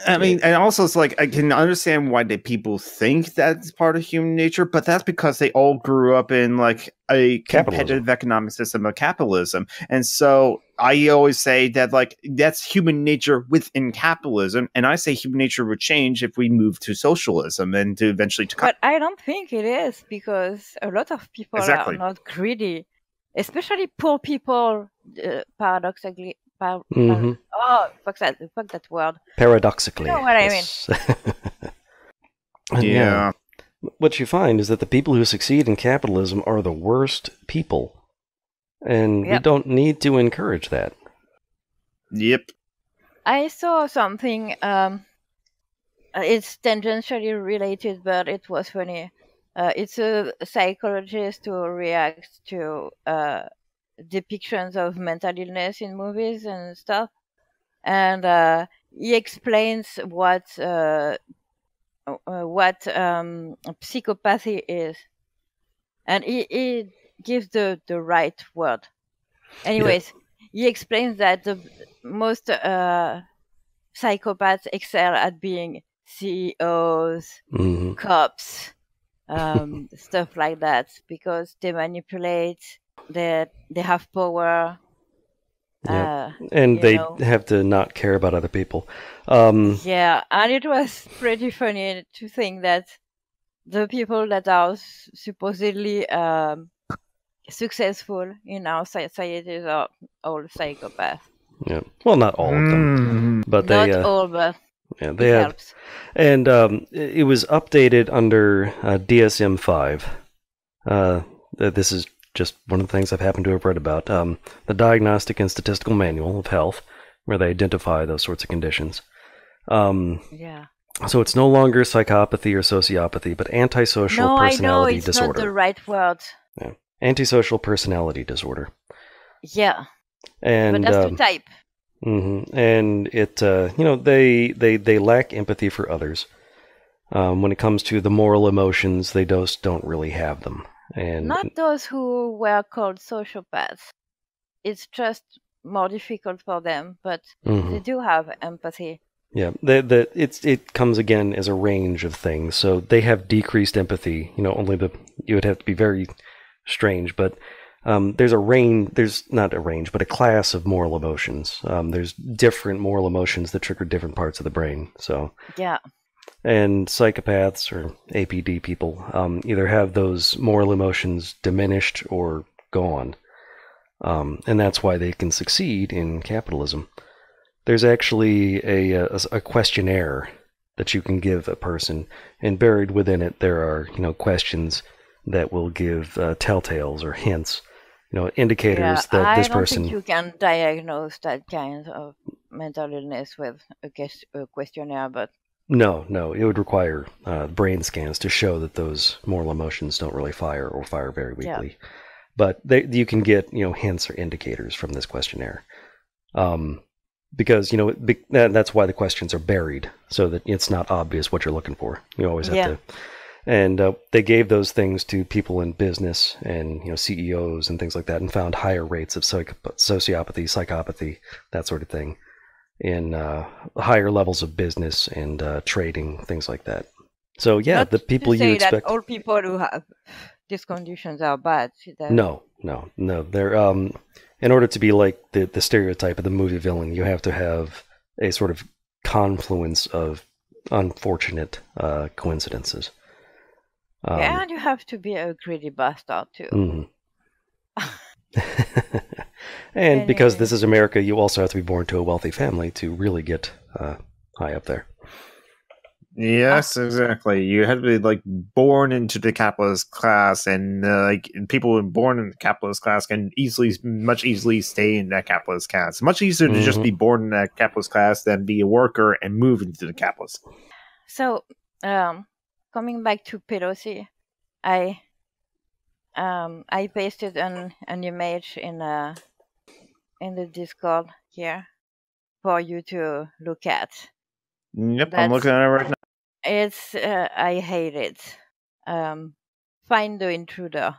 I mean, and also it's like, I can understand why people think that's part of human nature, but that's because they all grew up in like a competitive economic system of capitalism. And so I always say that like that's human nature within capitalism. And I say human nature would change if we move to socialism and to eventually to... But I don't think it is, because a lot of people are not greedy, especially poor people, paradoxically. Oh, fuck that word. Paradoxically. You know what I mean? Yeah. What you find is that the people who succeed in capitalism are the worst people. And we don't need to encourage that. Yep. I saw something, it's tangentially related, but it was funny. It's a psychologist who reacts to depictions of mental illness in movies and stuff, and he explains what psychopathy is, and he gives the right word. Anyways, he explains that the most psychopaths excel at being CEOs, cops, stuff like that, because they manipulate. They have power. And they have to not care about other people. Yeah, and it was pretty funny to think that the people that are supposedly successful in our societies are all psychopaths. Yeah, well, not all of them, but they not all, but they have. Helps. And it was updated under DSM-5. This is just one of the things I've happened to have read about. The Diagnostic and Statistical Manual of Health, where they identify those sorts of conditions. So it's no longer psychopathy or sociopathy, but antisocial personality disorder. No, it's not the right word. Yeah. Antisocial personality disorder. Yeah. And, but that's the type. And it, they lack empathy for others. When it comes to the moral emotions, they just don't really have them. And Not those who were called sociopaths. It's just more difficult for them, but they do have empathy. Yeah, it comes again as a range of things. So they have decreased empathy. You would have to be very strange, but there's a range. There's not a range, but a class of moral emotions. There's different moral emotions that trigger different parts of the brain. So yeah, and psychopaths or APD people either have those moral emotions diminished or gone, and that's why they can succeed in capitalism. There's actually a questionnaire that you can give a person, and buried within it there are questions that will give telltales or hints, indicators that this person. I don't think you can diagnose that kind of mental illness with a questionnaire, but No, it would require brain scans to show that those moral emotions don't really fire or fire very weakly. Yeah. But you can get hints or indicators from this questionnaire. Because that's why the questions are buried, so that it's not obvious what you're looking for. You always have to. And they gave those things to people in business and CEOs and things like that, and found higher rates of sociopathy, psychopathy, that sort of thing, in higher levels of business and trading, things like that. So yeah, not the people to say you expect. That all people who have these conditions are bad. No. They're in order to be like the stereotype of the movie villain, you have to have a sort of confluence of unfortunate coincidences. And you have to be a greedy bastard too. Mm-hmm. And because this is America, you also have to be born to a wealthy family to really get high up there. Yes, exactly. You have to be born into the capitalist class, and people born in the capitalist class can much easily stay in that capitalist class. Much easier to just be born in that capitalist class than be a worker and move into the capitalist. So, coming back to Pelosi, I pasted an image in the Discord here for you to look at. Yep, I'm looking at it right now. It's I hate it. Find the intruder.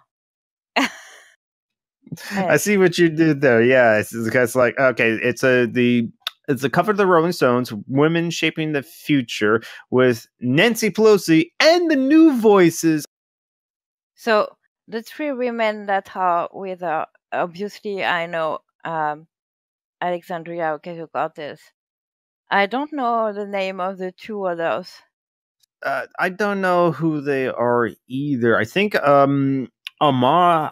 I see what you did there. Yeah, it's okay. It's a cover of the Rolling Stones, "Women Shaping the Future," with Nancy Pelosi and the New Voices. So the three women that are with her, obviously I know Alexandria Ocasio-Cortez. I don't know the name of the two others. I don't know who they are either. I think Amara.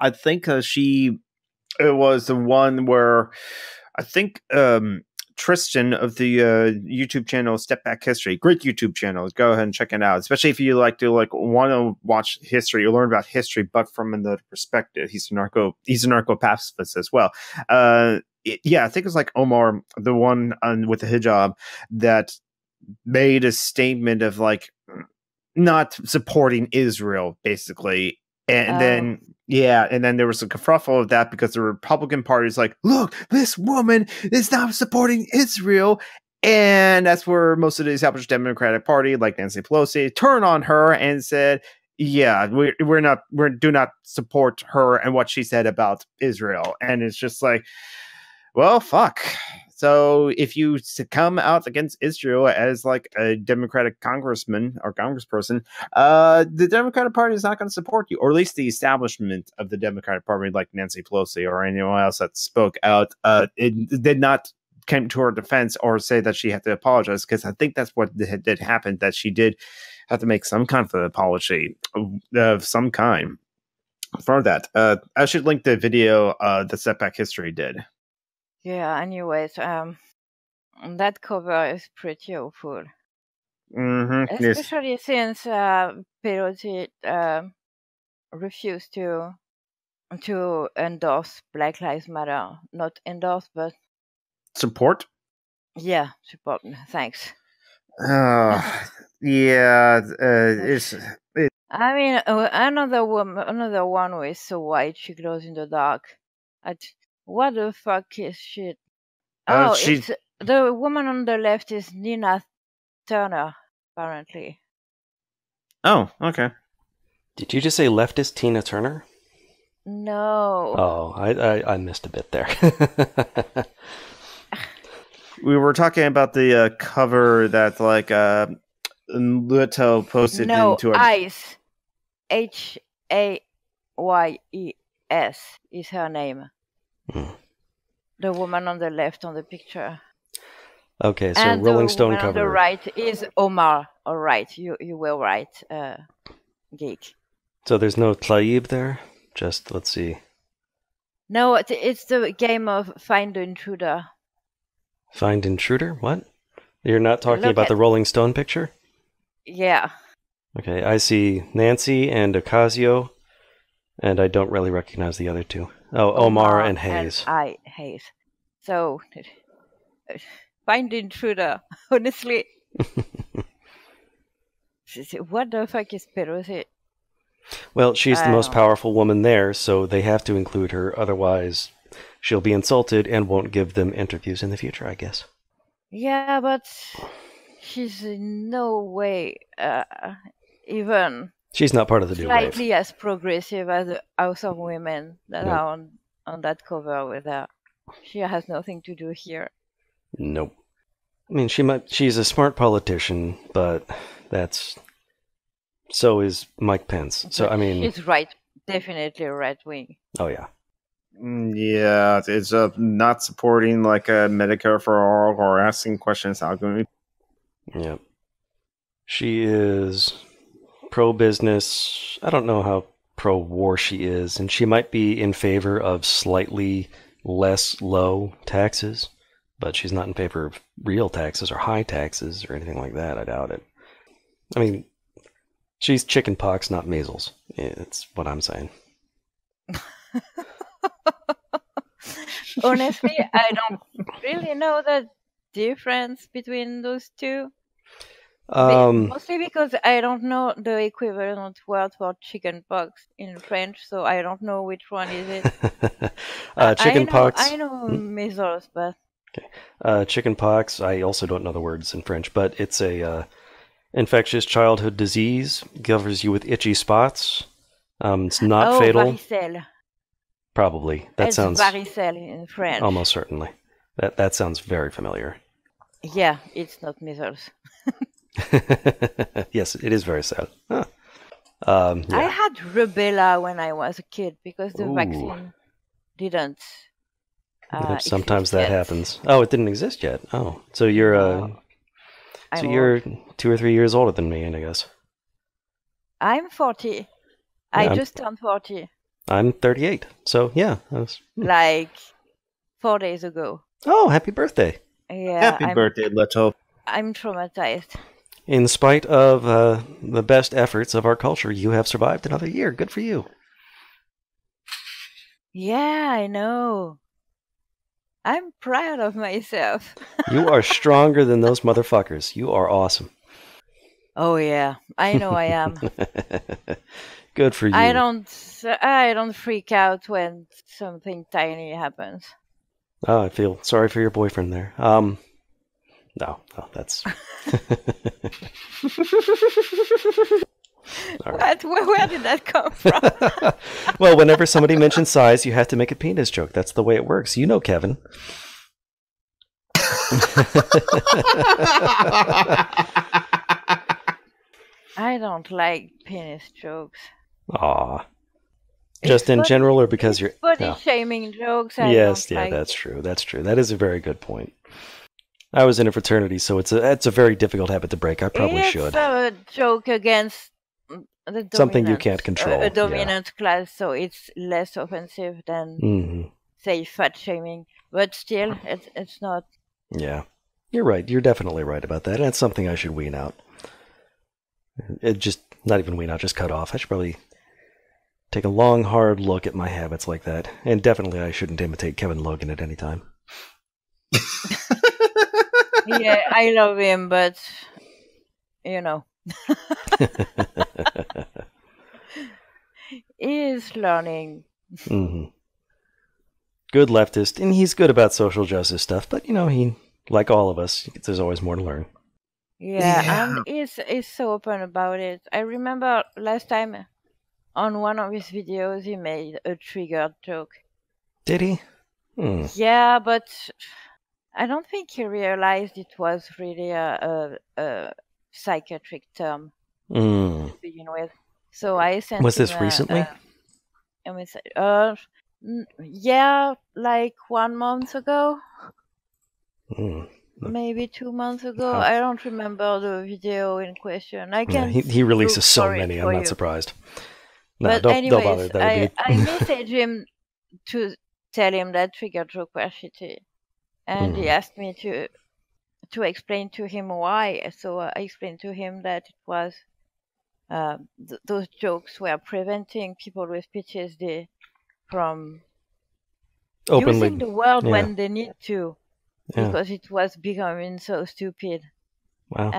I think it was the one where I think Tristan of the YouTube channel Step Back History. Great YouTube channel. Go ahead and check it out. Especially if you want to watch history or learn about history, but from another perspective. He's a narco-pacifist as well. I think it's Omar, the one with the hijab, that made a statement of not supporting Israel, basically. And then there was a kerfuffle of that because the Republican Party is look, this woman is not supporting Israel. And that's where most of the established Democratic Party, like Nancy Pelosi, turned on her and said, yeah, we do not support her and what she said about Israel. And it's just well, fuck. So if you come out against Israel as a Democratic congressman or congressperson, the Democratic Party is not going to support you, or at least the establishment of the Democratic Party, like Nancy Pelosi or anyone else that spoke out. It did not come to her defense or say that she had to apologize, because I think that's what did happen, that she did have to make some kind of an apology of some kind for that. I should link the video that Setback History did. Yeah, anyways, that cover is pretty awful. Mm-hmm. Especially since Pelosi refused to endorse Black Lives Matter. Not endorse, but support. Yeah, support. Thanks. Yeah. I mean, another one who is so white she glows in the dark. What the fuck is shit? It's the woman on the left is Nina Turner, apparently. Oh, okay. Did you just say leftist Tina Turner? No. Oh, I missed a bit there. We were talking about the cover that like Luto posted into our... Ice. Hayes is her name. The woman on the left on the picture. Okay, so and Rolling the Stone woman cover. on the right is Omar. All right, you were right, geek. So there's no Tlaib there? Just, let's see. No, it's the game of Find the Intruder. Find Intruder? What? You're not talking about the Rolling Stone picture? Yeah. Okay, I see Nancy and Ocasio, and I don't really recognize the other two. Oh, Omar and Hayes. And Hayes. So, Find the Intruder, honestly. What the fuck is Pelosi? Well, she's the most powerful woman there, so they have to include her, otherwise she'll be insulted and won't give them interviews in the future, I guess. Yeah, but she's in no way even... She's not part of the new wave. Slightly as progressive as the House of Women that are on that cover with her. She has nothing to do here. Nope. I mean, she's a smart politician, but so is Mike Pence. So, I mean... She's right. Definitely right-wing. Oh, yeah. Yeah, it's not supporting like a Medicare for all or asking questions. Yep. She is pro-business. I don't know how pro-war she is, and she might be in favor of slightly less low taxes, but she's not in favor of real taxes or high taxes or anything like that. I doubt it. I mean, she's chicken pox, not measles. It's what I'm saying. Honestly, I don't really know the difference between those two. Mostly because I don't know the equivalent word for chicken pox in French, so I don't know which one is it. Chicken pox. I know measles, but... Okay. Chicken pox, I also don't know the words in French, but it's a infectious childhood disease, covers you with itchy spots. It's not fatal. Varicelle. Probably. It's varicelle in French. Almost certainly. That sounds very familiar. Yeah, it's not measles. Yes, it is very sad. Huh. Yeah. I had rubella when I was a kid because the vaccine didn't. Sometimes that happens. Oh, it didn't exist yet. Oh, so you're you're 2 or 3 years older than me, I guess. I'm 40. Yeah, I just turned 40. I'm 38. So yeah, like 4 days ago. Oh, happy birthday! Yeah, happy birthday, Leto. I'm traumatized. In spite of the best efforts of our culture, you have survived another year. Good for you. Yeah, I know. I'm proud of myself. You are stronger than those motherfuckers. You are awesome. Oh yeah, I know I am. Good for you. I don't freak out when something tiny happens. Oh, I feel sorry for your boyfriend there. No, that's... Right. Where did that come from? Well, whenever somebody mentions size, you have to make a penis joke. That's the way it works. You know, Kevin. I don't like penis jokes. Aw. Just in general, or because you're... Body shaming jokes. Yes, that's true. That's true. That is a very good point. I was in a fraternity, so it's a very difficult habit to break. I probably should. It's a joke against the something you can't control. A dominant class, so it's less offensive than, say, fat shaming. But still, it's not. Yeah, you're right. You're definitely right about that. That's something I should wean out. Not even wean out, just cut off. I should probably take a long, hard look at my habits like that. And definitely I shouldn't imitate Kevin Logan at any time. Yeah, I love him, but, you know. He is learning. Mm-hmm. Good leftist, and he's good about social justice stuff, but, he, like all of us, there's always more to learn. Yeah, and he's so open about it. I remember last time on one of his videos, he made a triggered joke. Did he? Yeah, but I don't think he realized it was really a psychiatric term to begin with. So I sent Was him this recently? Yeah, like 1 month ago. Maybe 2 months ago. I don't remember the video in question. I can. He releases so many. I'm not surprised. No, but don't anyways, bother. That would be... I messaged him to tell him that trigger joke was shitty, and he asked me to explain to him why. So I explained to him that it was those jokes were preventing people with PTSD from using the word when they need to. Because it was becoming so stupid. Wow.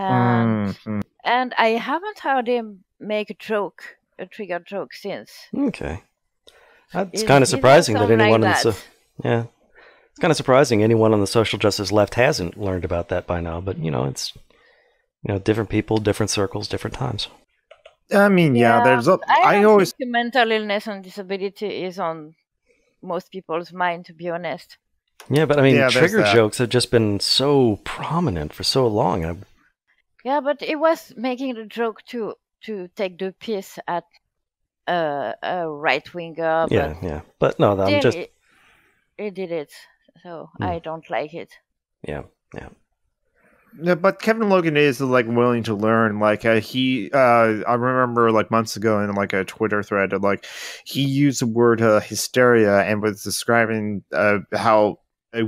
And I haven't heard him make a trigger joke since. Okay. It's kind of surprising that anyone it's kind of surprising anyone on the social justice left hasn't learned about that by now. But it's different people, different circles, different times. I mean, there's I always think mental illness and disability is on most people's mind, to be honest. Yeah, but I mean, trigger jokes have just been so prominent for so long. Yeah, but it was making the joke to take the piss at a right winger. But no, I'm just. He did it, so I don't like it. Yeah. Yeah, but Kevin Logan is like willing to learn. Like I remember like months ago in like a Twitter thread, like he used the word hysteria and was describing how a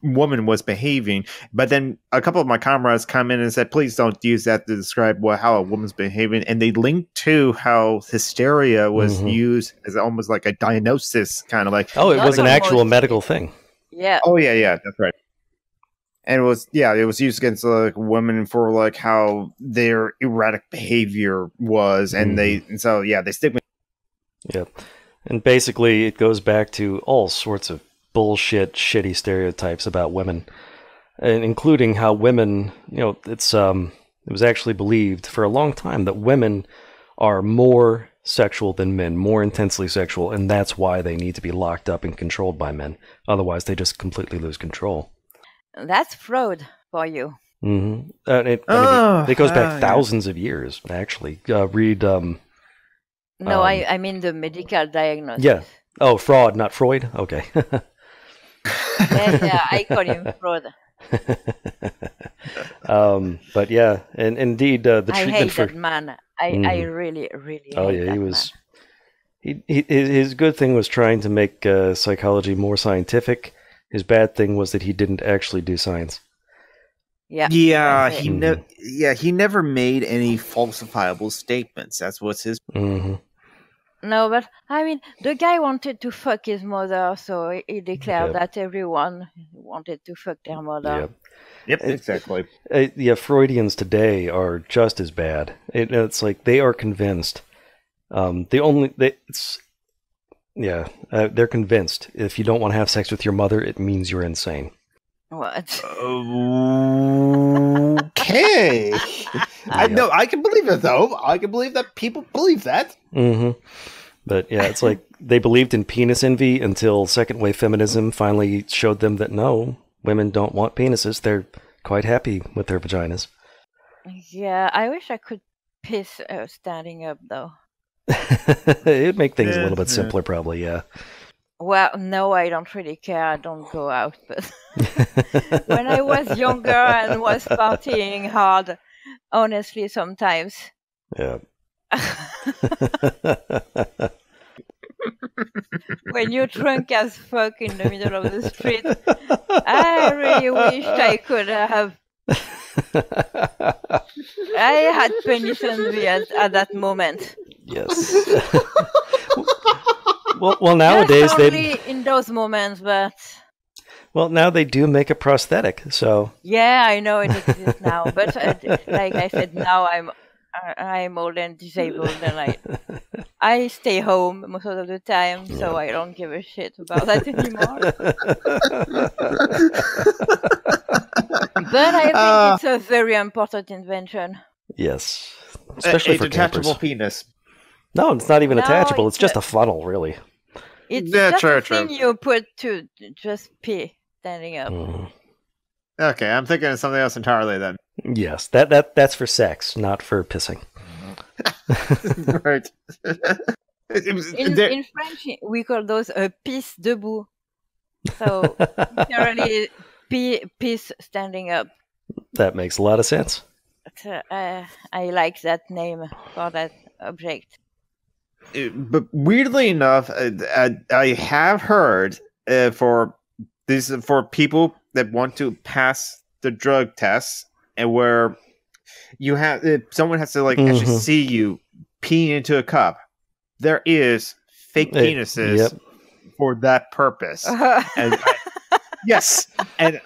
woman was behaving, but then a couple of my comrades come in and said, please don't use that to describe how a woman's behaving, and they linked to how hysteria was used as almost like a diagnosis, kind of like it was an actual medical thing. Yeah. Oh yeah, that's right. And it was used against like women for like how their erratic behavior was, and they stick with. Yeah, and basically it goes back to all sorts of bullshit, shitty stereotypes about women, and including how women, it was actually believed for a long time that women are more sexual than men, more intensely sexual, and that's why they need to be locked up and controlled by men. Otherwise, they just completely lose control. That's Freud for you. It goes back thousands of years, actually. Read. No, I mean the medical diagnosis. Yeah. Oh, fraud, not Freud? Okay. I call him Freud. But yeah, and indeed, the treatment I hate that man. I really, really hate that he was. Man. His good thing was trying to make psychology more scientific. His bad thing was that he didn't actually do science. Yeah, he never made any falsifiable statements. That's what's his. No, but I mean, the guy wanted to fuck his mother, so he declared that everyone wanted to fuck their mother. Yep, exactly. Freudians today are just as bad. It's like they are convinced. They're convinced if you don't want to have sex with your mother, it means you're insane. What? Okay. I can believe it, though. I can believe that people believe that. But yeah, it's like they believed in penis envy until second wave feminism finally showed them that no, women don't want penises. They're quite happy with their vaginas. Yeah, I wish I could piss standing up, though. It'd make things a little bit simpler, probably, yeah. Well, no, I don't really care. I don't go out. But when I was younger and was partying hard, honestly, sometimes. Yeah. When you're drunk as fuck in the middle of the street, I really wished I could have. I had penis envy at that moment. Yes. well, nowadays only in those moments, but. Well, now they do make a prosthetic, so. Yeah, I know it exists now, but like I said, now I'm old and disabled, and I stay home most of the time, so I don't give a shit about that anymore. But I think it's a very important invention. Yes, especially a for detachable campers. penis. No, it's not even No, attachable. It's it's just a funnel, really. It's Yeah, just true, a thing you put to just pee standing up. Mm. Okay, I'm thinking of something else entirely then. Yes, that's for sex, not for pissing. Right. In French, we call those a pisse debout. So literally piss standing up. That makes a lot of sense. I like that name for that object. But weirdly enough, I have heard for people that want to pass the drug test, and where you have someone has to like actually see you pee into a cup. There is fake penises for that purpose. Yes, and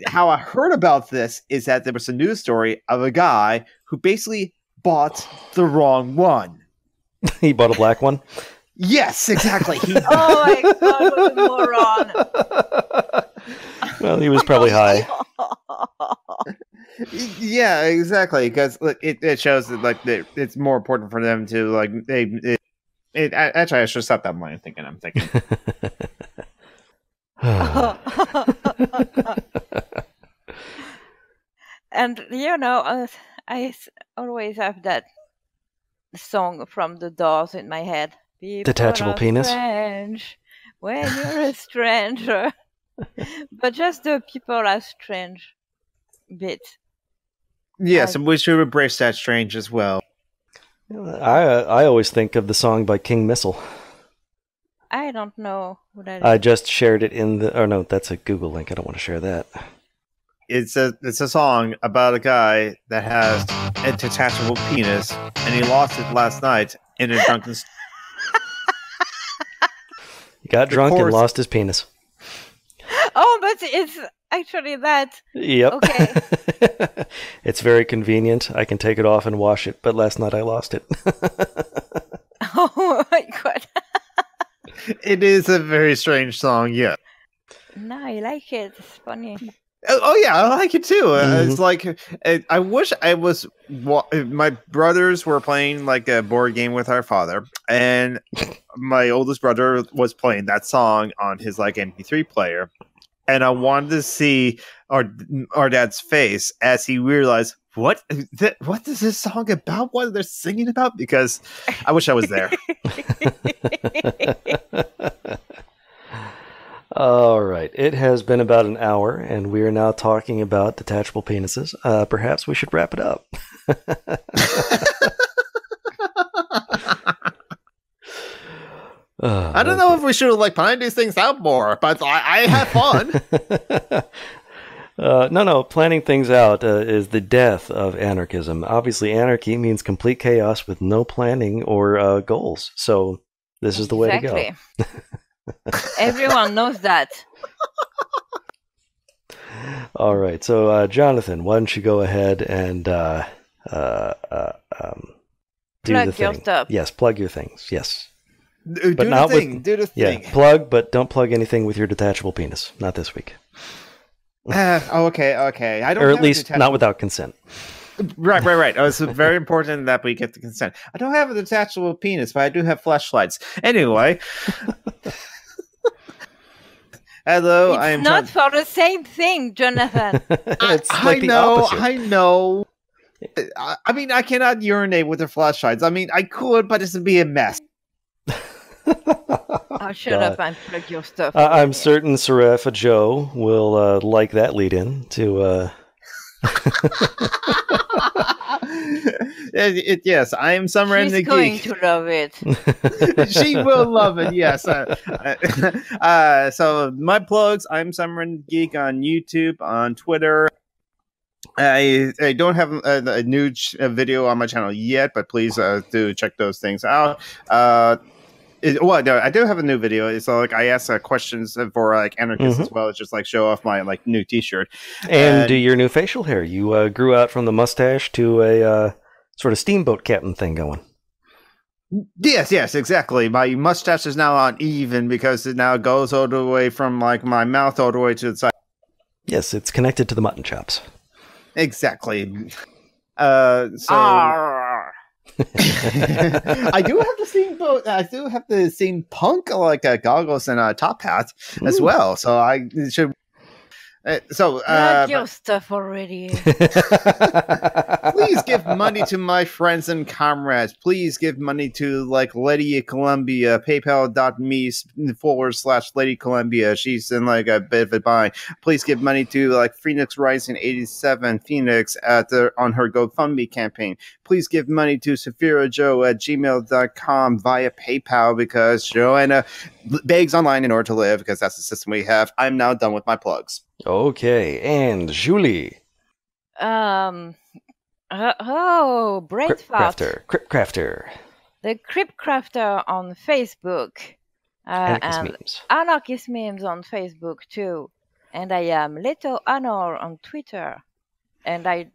how I heard about this is that there was a news story of a guy who basically bought the wrong one. He bought a black one? Yes, exactly. Oh my god, what a moron. Well, he was probably high. Yeah, exactly. Because it shows that like it's more important for them to like actually I should stop that line thinking. I'm thinking. And I always have that song from the Doors in my head. People Detachable are penis? strange when you're a stranger. But just the people are strange bit. Yes, and we should embrace that strange as well. I always think of the song by King Missile. I don't know who that is. I just shared it in the... Oh, no, that's a Google link. I don't want to share that. It's a song about a guy that has a detachable penis, and he lost it last night in a drunken... He got drunk and lost his penis. Oh, but it's actually that. Yep. Okay. It's very convenient. I can take it off and wash it, but last night I lost it. Oh my god. It is a very strange song, yeah. No, I like it. It's funny. Oh yeah, I like it too. It's like I wish I was. My brothers were playing like a board game with our father, and my oldest brother was playing that song on his like MP3 player, and I wanted to see our dad's face as he realized what is this song about? What are they singing about? Because I wish I was there. All right. It has been about an hour, and we are now talking about detachable penises. Perhaps we should wrap it up. I don't know if we should have like planned these things out more, but I had fun. No. Planning things out is the death of anarchism. Obviously, anarchy means complete chaos with no planning or goals. So this is the way to go. Everyone knows that. All right. So, Jonathan, why don't you go ahead and do plug the thing. Your stuff. Yes, plug your things. Yes. Do the thing. Yeah, plug, but don't plug anything with your detachable penis. Not this week. Okay. I don't. Or at least not without consent. Right. It's very important that we get the consent. I don't have a detachable penis, but I do have flashlights. Anyway. Hello, it's not for the same thing, Jonathan. It's like the opposite. I know. I mean, I cannot urinate with the flashlights. I mean, I could, but this would be a mess. Oh, shut up and plug your stuff. I'm certain Serapha Joe will like that lead in to... Yes, I am Summer and the She's going Geek. to love it. She will love it. Yes. So my plugs: I'm Summer and the Geek on YouTube, on Twitter. I don't have a new video on my channel yet, but please do check those things out. No, I do have a new video. It's like I ask questions for like anarchists as well. It's just like show off my like new T-shirt and do your new facial hair. You grew out from the mustache to a sort of steamboat captain thing going. Yes, exactly. My mustache is now uneven because it now goes all the way from like my mouth all the way to the side. Yes, it's connected to the mutton chops. Exactly. So I do have the same boat. I do have the same punk like goggles and a top hat as well. So I should. Plug your stuff already. Please give money to my friends and comrades. Please give money to like Lady Columbia, paypal.me/Lady Columbia. She's in like a bit of a bind. Please give money to like Phoenix Rising 87 Phoenix on her GoFundMe campaign. Please give money to SaphiraJoe@gmail.com via PayPal because Joanna begs online in order to live because that's the system we have. I'm now done with my plugs. Okay, and Julie. Brainfart. Crypt Crafter. The Crypt Crafter on Facebook. Anarchist and memes. Anarchist memes on Facebook too. And I am Leto Anor on Twitter. And I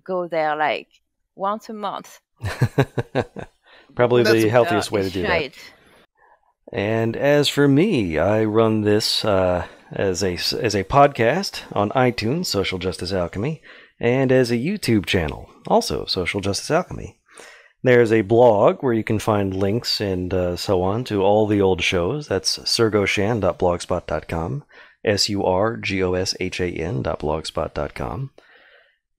go there like once a month. Probably the healthiest way to do that. And as for me, I run this as a podcast on iTunes, Social Justice Alchemy, and as a YouTube channel, also Social Justice Alchemy. There's a blog where you can find links and so on to all the old shows. That's surgoshan.blogspot.com, surgoshan.blogspot.com.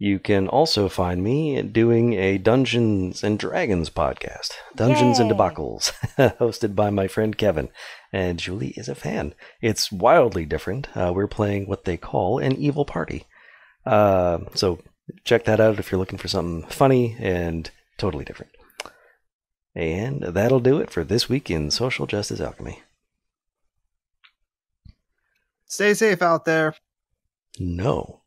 You can also find me doing a Dungeons and Dragons podcast, Dungeons and Debacles, hosted by my friend Kevin. And Julie is a fan. It's wildly different. We're playing what they call an evil party. So check that out if you're looking for something funny and totally different. And that'll do it for this week in Social Justice Alchemy. Stay safe out there. No.